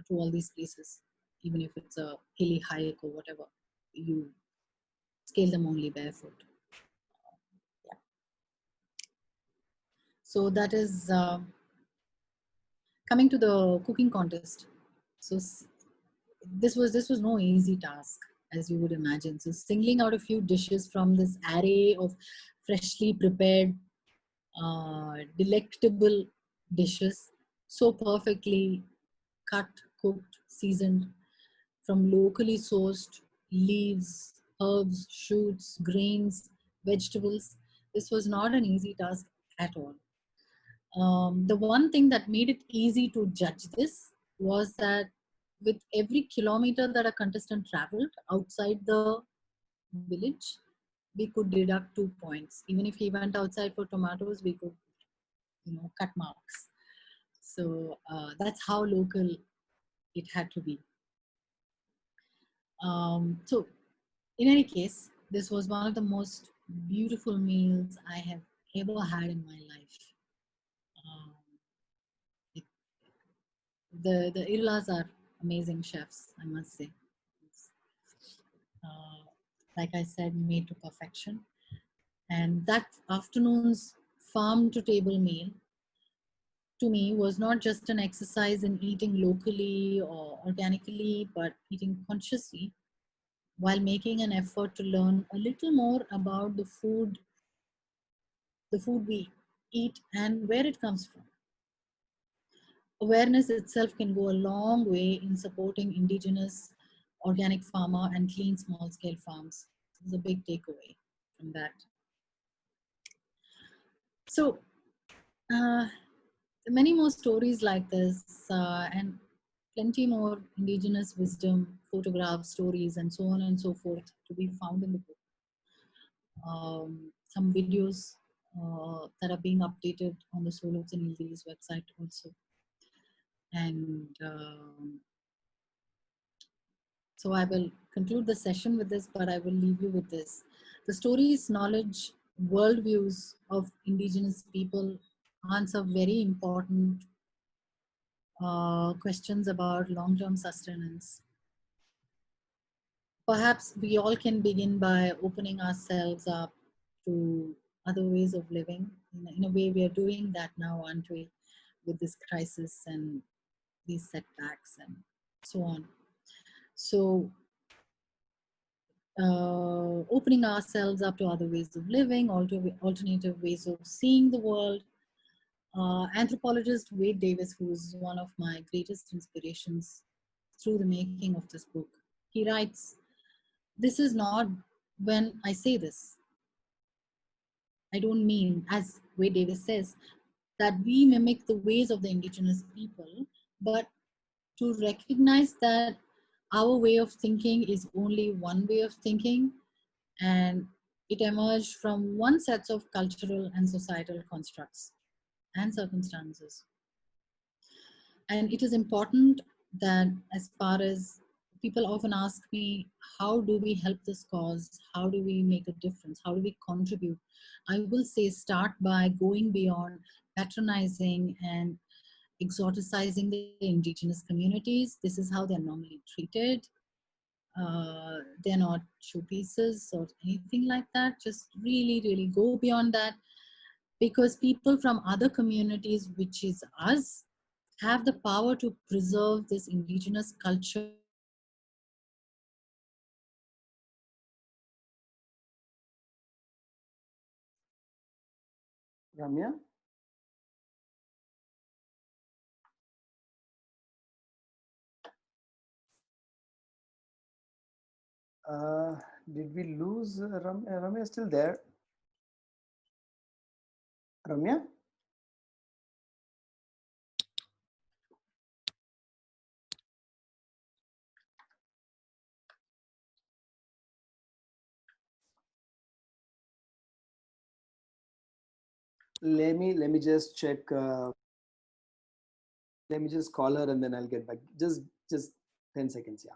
to all these places, even if it's a hilly hike or whatever, you scale them only barefoot. Yeah. So that is coming to the cooking contest. So this was no easy task, as you would imagine. So singling out a few dishes from this array of freshly prepared, delectable dishes, so perfectly cut, cooked, seasoned, from locally sourced leaves, herbs, shoots, grains, vegetables. This was not an easy task at all. The one thing that made it easy to judge this was that with every kilometer that a contestant traveled outside the village, we could deduct 2 points. Even if he went outside for tomatoes, we could, cut marks. So that's how local it had to be. So in any case, this was one of the most beautiful meals I have ever had in my life. Um, the Irlas are amazing chefs, I must say. Uh, like I said, made to perfection. And that afternoon's farm to table meal to me was not just an exercise in eating locally or organically, but eating consciously while making an effort to learn a little more about the food we eat, and where it comes from. Awareness itself can go a long way in supporting indigenous organic farmer and clean small scale farms. This is a big takeaway from that. So many more stories like this, and plenty more indigenous wisdom, photographs, stories, and so on and so forth to be found in the book. Some videos that are being updated on the Soul of the Nilgiris website also. And so I will conclude the session with this, but I will leave you with this. The stories, knowledge, worldviews of indigenous people answer very important questions about long-term sustenance. Perhaps we all can begin by opening ourselves up to other ways of living. In a way, we are doing that now, aren't we, with this crisis and these setbacks and so on. So opening ourselves up to other ways of living, alternative ways of seeing the world. Anthropologist Wade Davis, who is one of my greatest inspirations through the making of this book, he writes, "This is not, when I say this, I don't mean, as Wade Davis says, that we mimic the ways of the indigenous people, but to recognize that our way of thinking is only one way of thinking, and it emerged from one set of cultural and societal constructs and circumstances. And it is important that, as far as people often ask me, how do we help this cause? How do we make a difference? How do we contribute? I will say start by going beyond patronizing and exoticizing the indigenous communities. This is how they're normally treated. They're not showpieces or anything like that. Just really, really go beyond that, because people from other communities, which is us, have the power to preserve this indigenous culture. Ramya? Did we lose Ramya? Ramya is still there? Ramya? Let me just check. Let me just call her and then I'll get back. Just 10 seconds, yeah.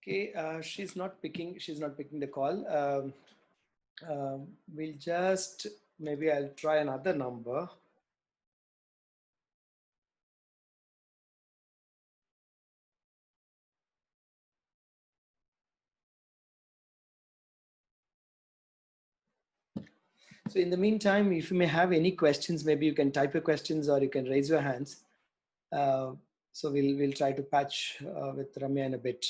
Okay, she's not picking the call. We'll just, maybe I'll try another number. So in the meantime, if you may have any questions, maybe you can type your questions or you can raise your hands. So we'll try to patch with Ramya in a bit.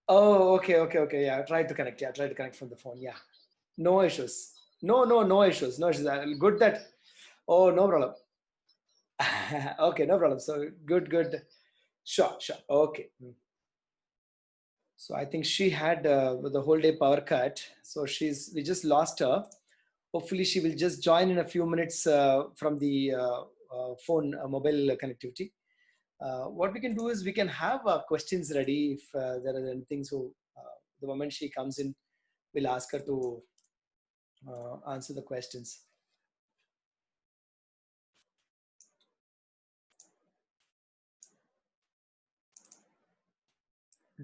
Oh, okay. Yeah, try to connect. Yeah, try to connect from the phone. Yeah, no issues. No issues. No issues. Good that. Oh, no problem. Okay, no problem. So good. Sure. Okay. So I think she had the whole day power cut. So we just lost her. Hopefully she will just join in a few minutes from the phone mobile connectivity. What we can do is we can have questions ready if there are anything. So the moment she comes in, we'll ask her to answer the questions.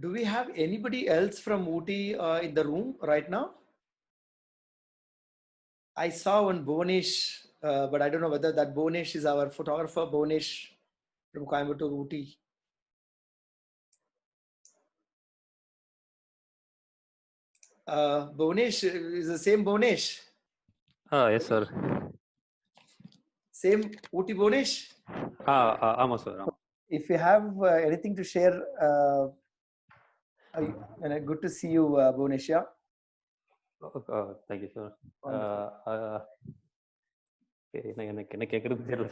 Do we have anybody else from Ooty in the room right now? I saw one Bhuvanesh, but I don't know whether that Bhuvanesh is our photographer, Bhuvanesh from Coimbatore, Ooty. Bhuvanesh is the same Bhuvanesh. Yes, sir. Same Ooty Bhuvanesh. Sir. If you have anything to share, good to see you, Bhuvanesh. Yeah. Thank you, sir. எனக்கு என்ன கேக்குறது தெரியல.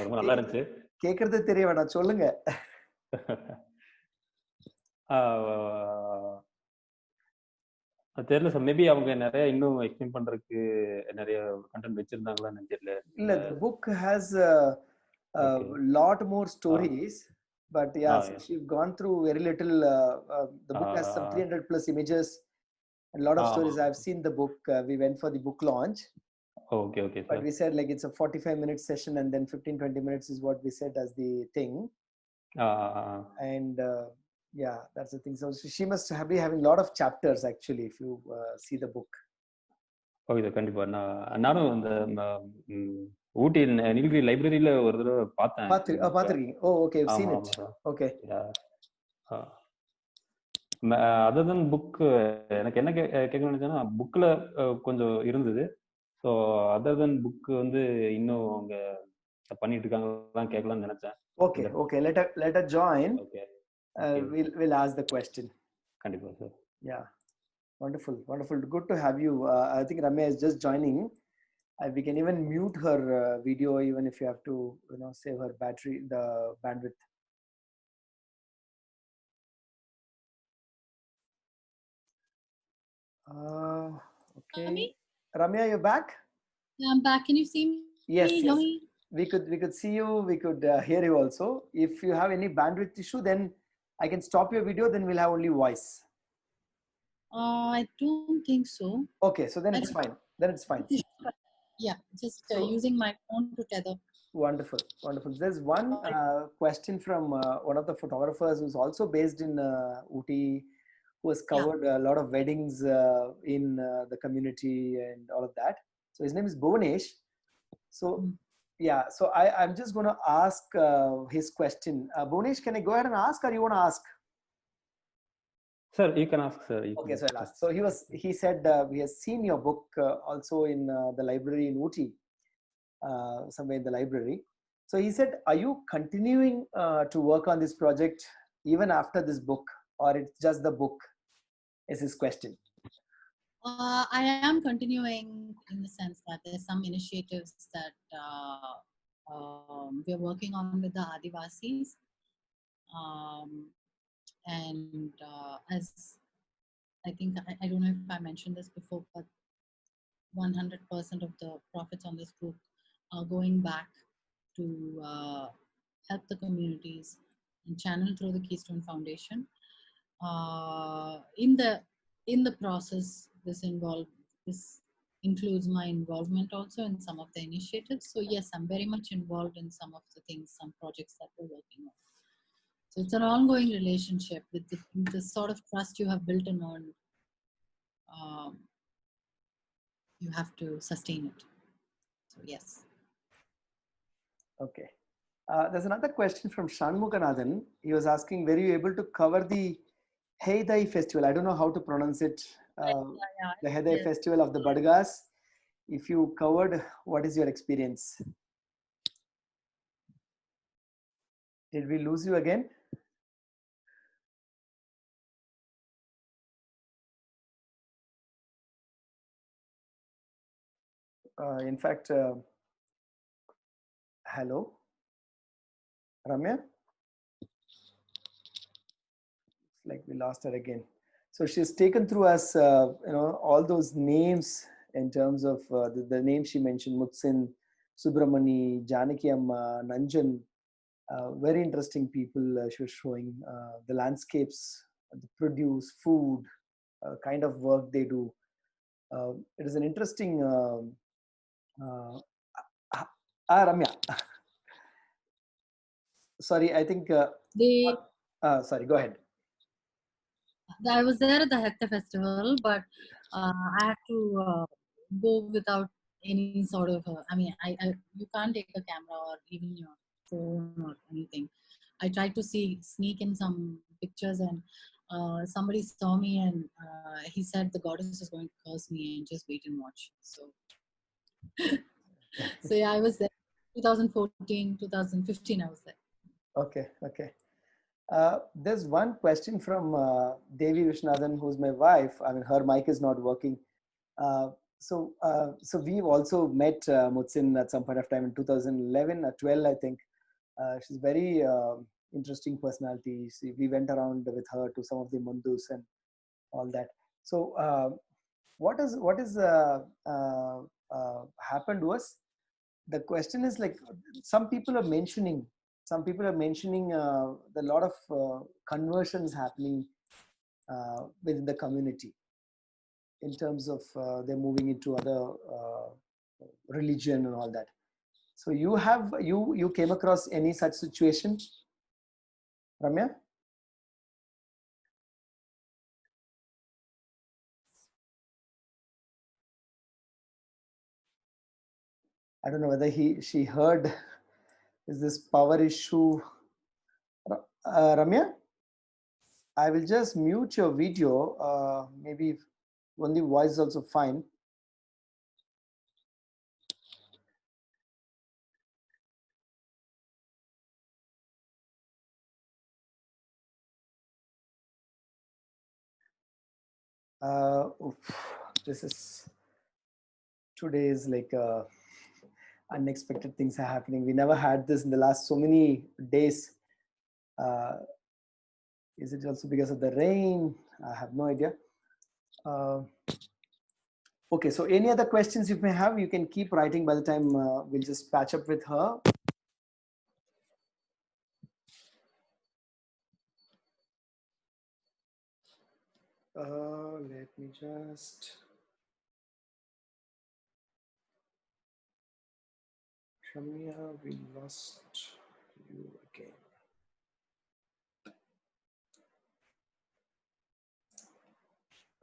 ரொம்ப நல்லா இருந்துச்சு. கேக்குறது தெரிய வேணாம், சொல்லுங்க. தெரியல சார். மேபி அவங்க நிறைய இன்னும் எக்ஸ்பிளைன் பண்றதுக்கு நிறைய கண்டென்ட் வச்சிருந்தாங்களான்னு தெரியல. இல்ல, the book has a lot more stories, but yeah, since you've gone through very little, the book has some 300 plus images and a lot of stories. I've seen the book. We went for the book launch. Okay, but we said like it's a 45-minute session and then 15-20 minutes is what we said as the thing. And yeah, that's the thing. So she must be having a lot of chapters actually if you see the book. Okay, கண்டிப்பா. நானும் இந்த ஊட்டி நீலகிரி லைப்ரரியில ஒரு தடவை பார்த்தேன். பார்த்திருக்கீங்க? Oh, okay, you've seen it. Okay. Other than book, எனக்கு என்ன கேட்கணும்னு நினைச்சேன்னா, புக்ல கொஞ்சம் இருந்தது. ஸோ அதர் தென் புக் வந்து இன்னும் அவங்க பண்ணிட்டு இருக்காங்க கேட்கலாம்னு நினைச்சேன். Okay, let her join. Okay. We'll ask the question. கண்டிப்பா sir. Yeah, wonderful. Good to have you. I think Ramya is just joining. We can even mute her video even if you have to, save her battery, the bandwidth. Okay. Ramya, you're back? Yeah, I'm back. Can you see me? Yes. We could see you. We could hear you also. If you have any bandwidth issue, then I can stop your video. Then we'll have only voice. I don't think so. Okay, so then it's fine. Yeah, just using my phone to tether. Wonderful. There's one question from one of the photographers who's also based in Ooty, who has covered a lot of weddings in the community and all of that. So his name is Bhuvanesh. So so I'm just going to ask his question. Bhuvanesh, can I go ahead and ask, or you want to ask? Sir, you can ask, sir. Okay, so I'll ask. So he said he has seen your book also in the library in Ooty, somewhere in the library. So he said, are you continuing to work on this project even after this book, or it's just the book? Is his question. I am continuing in the sense that there's some initiatives that we're working on with the Adivasis. And as I think, I don't know if I mentioned this before, but 100% of the profits on this book are going back to help the communities and channel through the Keystone Foundation. In the process, this includes my involvement also in some of the initiatives. So yes, I'm very much involved in some of the things, some projects that we're working on. So it's an ongoing relationship with the sort of trust you have built and earned. You have to sustain it. So yes. Okay. There's another question from Shanmuganathan. He was asking, were you able to cover the Heidai festival? I don't know how to pronounce it. The Heidai festival of the Badgas. If you covered, what is your experience? Did we lose you again? In fact, Hello, Ramya? Like we lost her again. So she's taken through us, all those names in terms of the names she mentioned: Mutsin, Subramani, Janaki Amma, Nanjan. Very interesting people she was showing. The landscapes, the produce, food, kind of work they do. It is an interesting. Ramya. Sorry, I think. Sorry, go ahead. I was there at the Hector Festival, but I had to go without any sort of. You can't take a camera or even your phone or anything. I tried to sneak in some pictures, and somebody saw me, and he said the goddess is going to curse me, and just wait and watch. So yeah, I was there. 2014, 2015, I was there. Okay. There's one question from Devi Vishnathan, who's my wife. I mean, her mic is not working. So we've also met Mutsin at some point of time in 2011 or 12, I think. She's very interesting personality. We went around with her to some of the mundus and all that. So what is happened to us? The question is, like, some people are mentioning a lot of conversions happening within the community in terms of they're moving into other religion and all that. So you came across any such situation, Ramya? I don't know whether she heard. Is this power issue? Ramya, I will just mute your video. Maybe only voice is also fine. Today is like unexpected things are happening. We never had this in the last so many days. Is it also because of the rain? I have no idea. Okay, so any other questions you may have, you can keep writing. By the time we'll just patch up with her. Let me just. Ramya, we lost you again.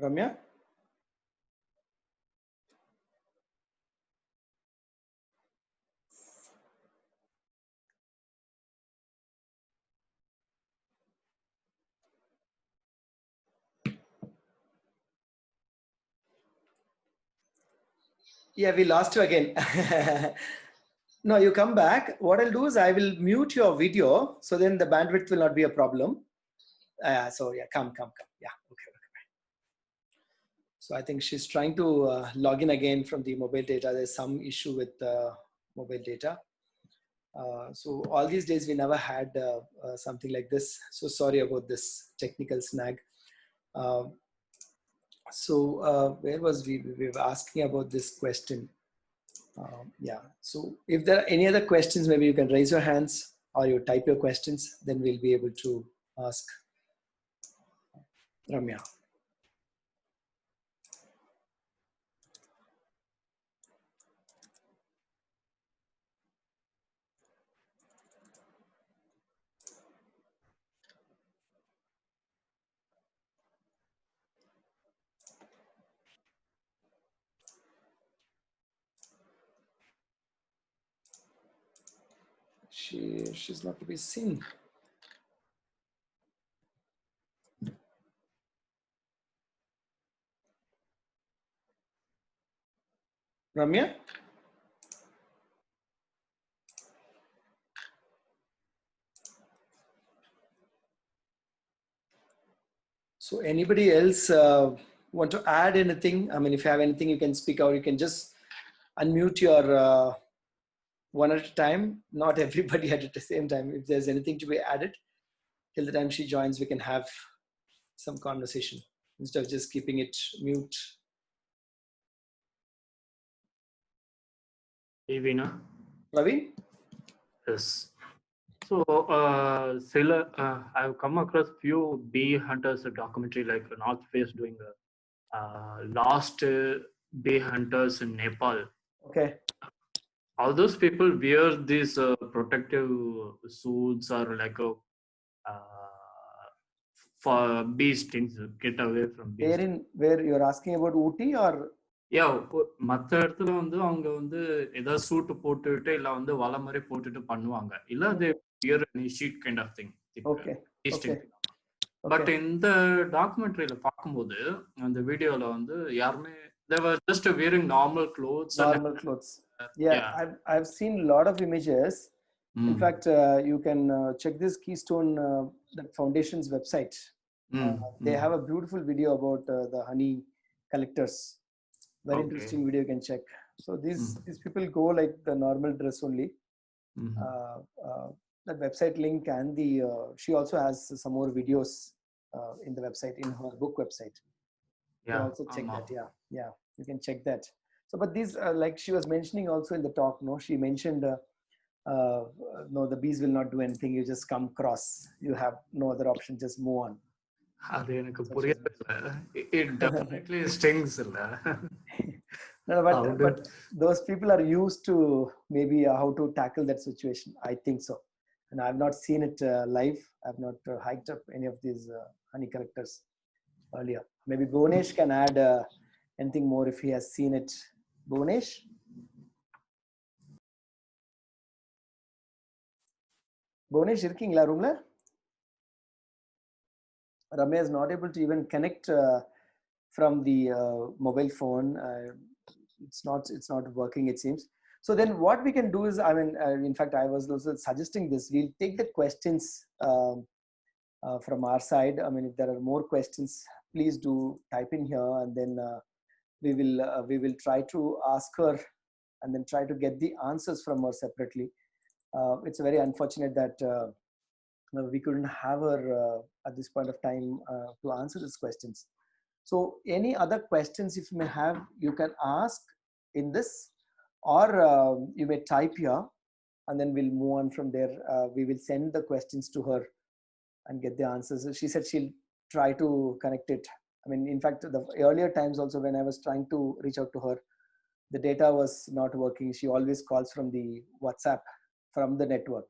Ramya? Yeah, we lost you again. No, you come back. What I'll do is I will mute your video, so then the bandwidth will not be a problem. So yeah, come. Yeah, okay. So I think she's trying to log in again from the mobile data. There's some issue with mobile data. So all these days we never had something like this. So sorry about this technical snag. Where was we? We were asking about this question. Yeah. So if there are any other questions, maybe you can raise your hands or you type your questions. Then we'll be able to ask Ramya. She's not to be seen. Ramya? So anybody else want to add anything? I mean, if you have anything, you can speak out. You can just unmute your one at a time, not everybody at the same time. If there's anything to be added, till the time she joins, we can have some conversation instead of just keeping it mute. Evina? Praveen? Yes. So, I've come across few bee hunters documentary like North Face doing Lost Bee Hunters in Nepal. Okay. All those people wear these protective suits or like for bee stings, get away from bee stings. Where you're asking about Ooty or? Yeah, மற்ற இடத்துல வந்து அவங்க வந்து ஏதாவது சூட்டு போட்டுட்டு இல்ல வந்து வலை மாதிரி போட்டுட்டு பண்ணுவாங்க இல்ல அது wear sheet kind of thing. Okay. Okay. But இந்த டாக்குமெண்ட்ரியில பார்க்கும்போது அந்த வீடியோல வந்து யாருமே they were just wearing normal clothes. Yeah. I've seen a lot of images. In fact, you can check this Keystone Foundation's website. They have a beautiful video about the honey collectors. Very interesting video, you can check. So these people go like the normal dress only. That website link and she also has some more videos in the website, in her book website. You can also check that. Yeah, you can check that. So, but these, like she was mentioning also in the talk, no, she mentioned, no, the bees will not do anything. You just come cross. You have no other option. Just move on. அது எனக்கு புரியல. It definitely stings இல்ல. No, but those people are used to maybe how to tackle that situation. I think so. And I've not seen it live. I've not hiked up any of these honey collectors earlier. Maybe Bhuvanesh can add anything more if he has seen it. Bhuvanesh? Bhuvanesh, irkingla roomla? Ramya is not able to even connect from the mobile phone. It's not working, it seems. So then what we can do is, I mean, in fact, I was also suggesting this. We'll take the questions from our side. I mean, if there are more questions, please do type in here, and then we will try to ask her and then try to get the answers from her separately. It's very unfortunate that we couldn't have her at this point of time to answer these questions. So any other questions if you may have, you can ask in this, or you may type here, and then we'll move on from there. We will send the questions to her and get the answers. She said she'll try to connect it. I mean, in fact, the earlier times also when I was trying to reach out to her, the data was not working. She always calls from the WhatsApp from the network.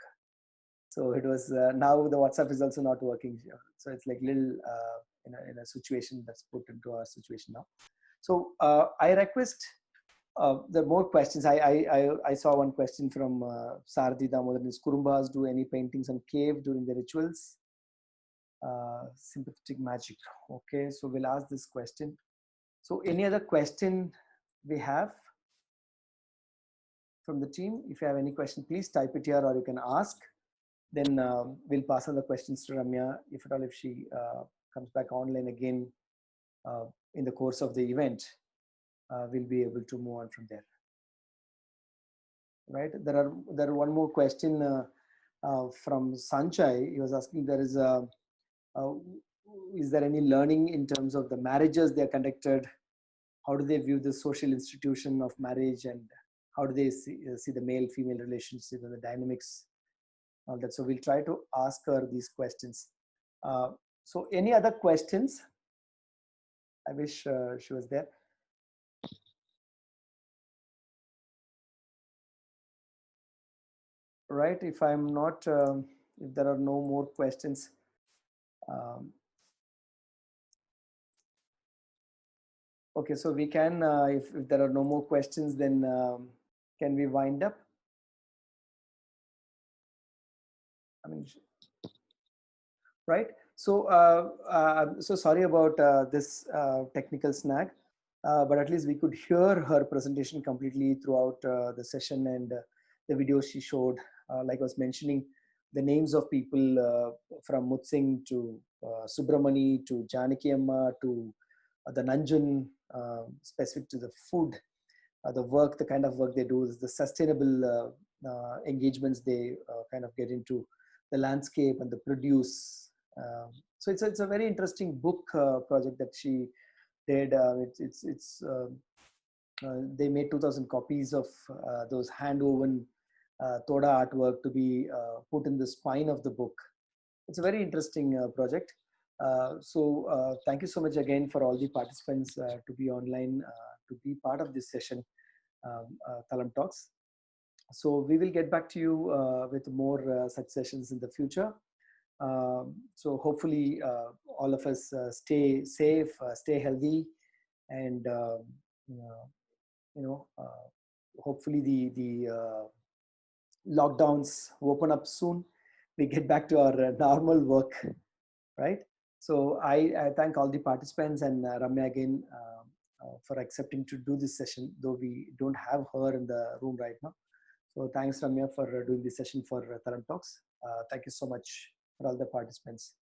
So it was now the WhatsApp is also not working. So it's like little in a situation that's put into our situation now. So I request there are more questions. I saw one question from Sardi Damodaran. Is Kurumbas do any paintings on cave during the rituals? Sympathetic magic. Okay, so we'll ask this question. So any other question we have from the team? If you have any question, please type it here, or you can ask. Then we'll pass on the questions to Ramya, if at all, if she comes back online again in the course of the event, we'll be able to move on from there. Right? There are one more question from Sanjay. He was asking, is there any learning in terms of the marriages they are conducted? How do they view the social institution of marriage, and how do they see the male-female relationship and the dynamics? All that. So we'll try to ask her these questions. So any other questions? I wish she was there. Right, if I'm not, if there are no more questions, okay, so we can, if there are no more questions, then can we wind up? I mean, right. So, so sorry about this technical snag, but at least we could hear her presentation completely throughout the session, and the videos she showed. Like I was mentioning, the names of people from Mutsing to Subramani to Janaki Amma to the Nanjun, specific to the food, the work, the kind of work they do is the sustainable engagements they kind of get into, the landscape and the produce. So it's a very interesting book project that she did. They made 2,000 copies of those hand-woven Toda artwork to be put in the spine of the book. It's a very interesting project. So thank you so much again for all the participants to be online, to be part of this session, Thalam Talks. So we will get back to you with more such sessions in the future. So hopefully all of us stay safe, stay healthy, and hopefully the lockdowns open up soon. We get back to our normal work, right? So I thank all the participants and Ramya again for accepting to do this session, though we don't have her in the room right now. So thanks, Ramya, for doing this session for Thalam Talks. Thank you so much for all the participants,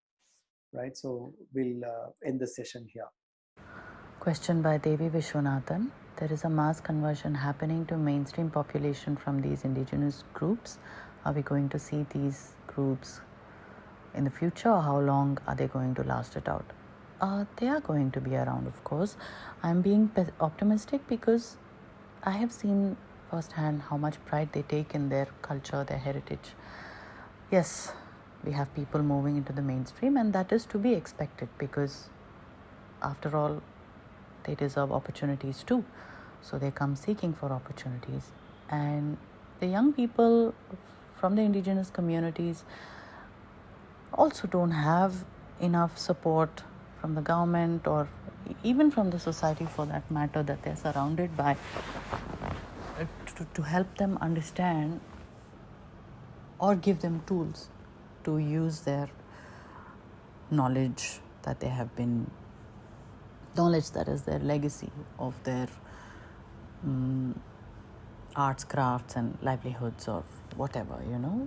right? So we'll end the session here. Question by Devi Vishwanathan. There is a mass conversion happening to mainstream population from these indigenous groups. Are we going to see these groups in the future, or how long are they going to last it out? They are going to be around, of course. I'm being optimistic because I have seen firsthand how much pride they take in their culture, their heritage. Yes, we have people moving into the mainstream, and that is to be expected because after all, they deserve opportunities too. So they come seeking for opportunities. And the young people from the indigenous communities also don't have enough support from the government or even from the society for that matter that they're surrounded by to help them understand or give them tools to use their knowledge that they have been, knowledge that is their legacy of their arts, crafts and livelihoods or whatever,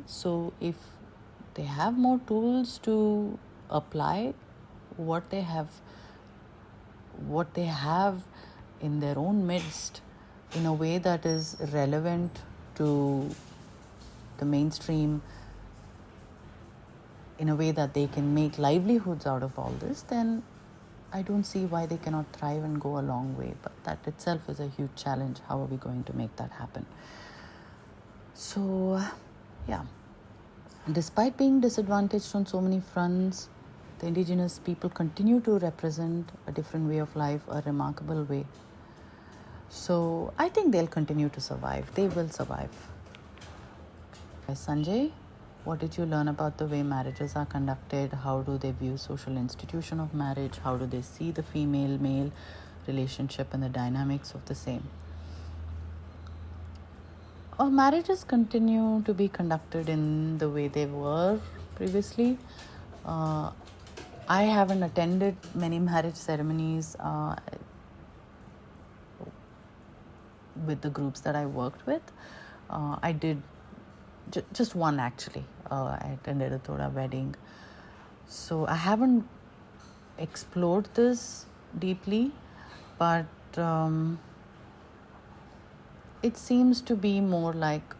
So if they have more tools to apply what they have in their own midst in a way that is relevant to the mainstream, in a way that they can make livelihoods out of all this, then I don't see why they cannot thrive and go a long way. But that itself is a huge challenge. How are we going to make that happen? So, yeah. Despite being disadvantaged on so many fronts, the indigenous people continue to represent a different way of life, a remarkable way. So, I think they'll continue to survive. They will survive. Sanjay, what did you learn about the way marriages are conducted? How do they view social institution of marriage? How do they see the female-male relationship and the dynamics of the same? Marriages continue to be conducted in the way they were previously. I haven't attended many marriage ceremonies with the groups that I worked with. I did just one actually. I attended a Toda wedding. So I haven't explored this deeply, but it seems to be more like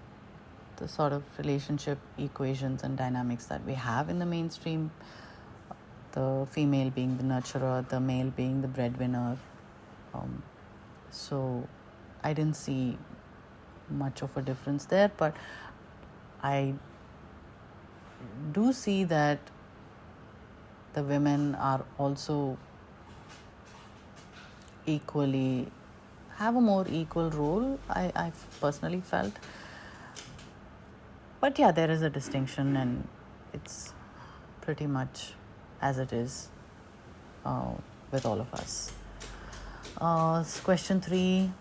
the sort of relationship equations and dynamics that we have in the mainstream. The female being the nurturer, the male being the breadwinner. So I didn't see much of a difference there, but I do see that the women are also equally, have a more equal role, I've personally felt. But yeah, there is a distinction and it's pretty much as it is with all of us. Question 3.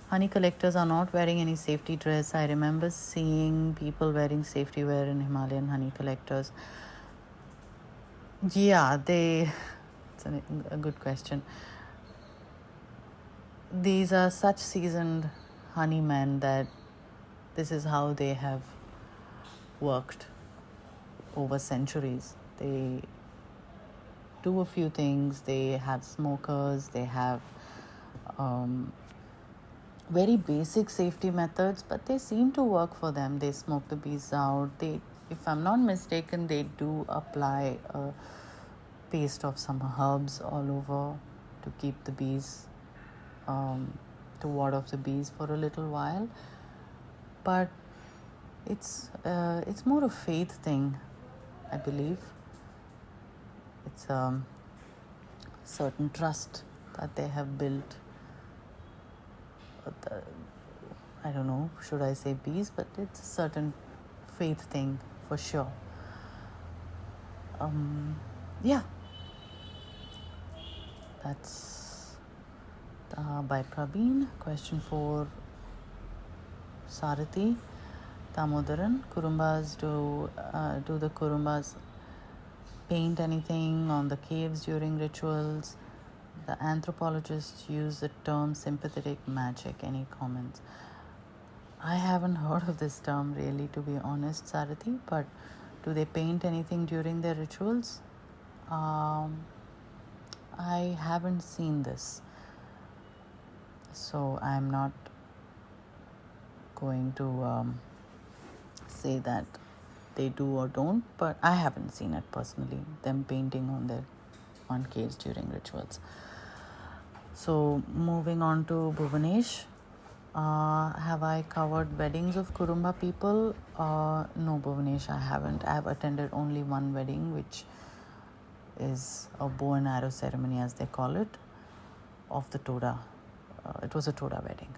Honey collectors are not wearing any safety dress. I remember seeing people wearing safety wear in Himalayan honey collectors. Yeah, it's a good question. These are such seasoned honey men that this is how they have worked over centuries. They do a few things. They have smokers, they have very basic safety methods, but they seem to work for them. They smoke the bees out. They, if I'm not mistaken, they do apply a paste of some herbs all over to keep the bees, to ward off the bees for a little while. But it's more a faith thing, I believe. It's a certain trust that they have built. I don't know, should I say bees, but it's a certain faith thing for sure. Yeah, that's by Praveen. Question for Sarathi Damodaran. Kurumbas, do the Kurumbas paint anything on the caves during rituals? The anthropologists use the term sympathetic magic. Any comments? I haven't heard of this term really, to be honest, Sarathi, but do they paint anything during their rituals? I haven't seen this, so I'm not going to say that they do or don't, but I haven't seen it personally, them painting on caves during rituals. So moving on to Bhuvanesh. Have I covered weddings of Kurumba people? No, Bhuvanesh, I haven't. I have attended only one wedding, which is a bow and arrow ceremony, as they call it, of the Toda. It was a Toda wedding.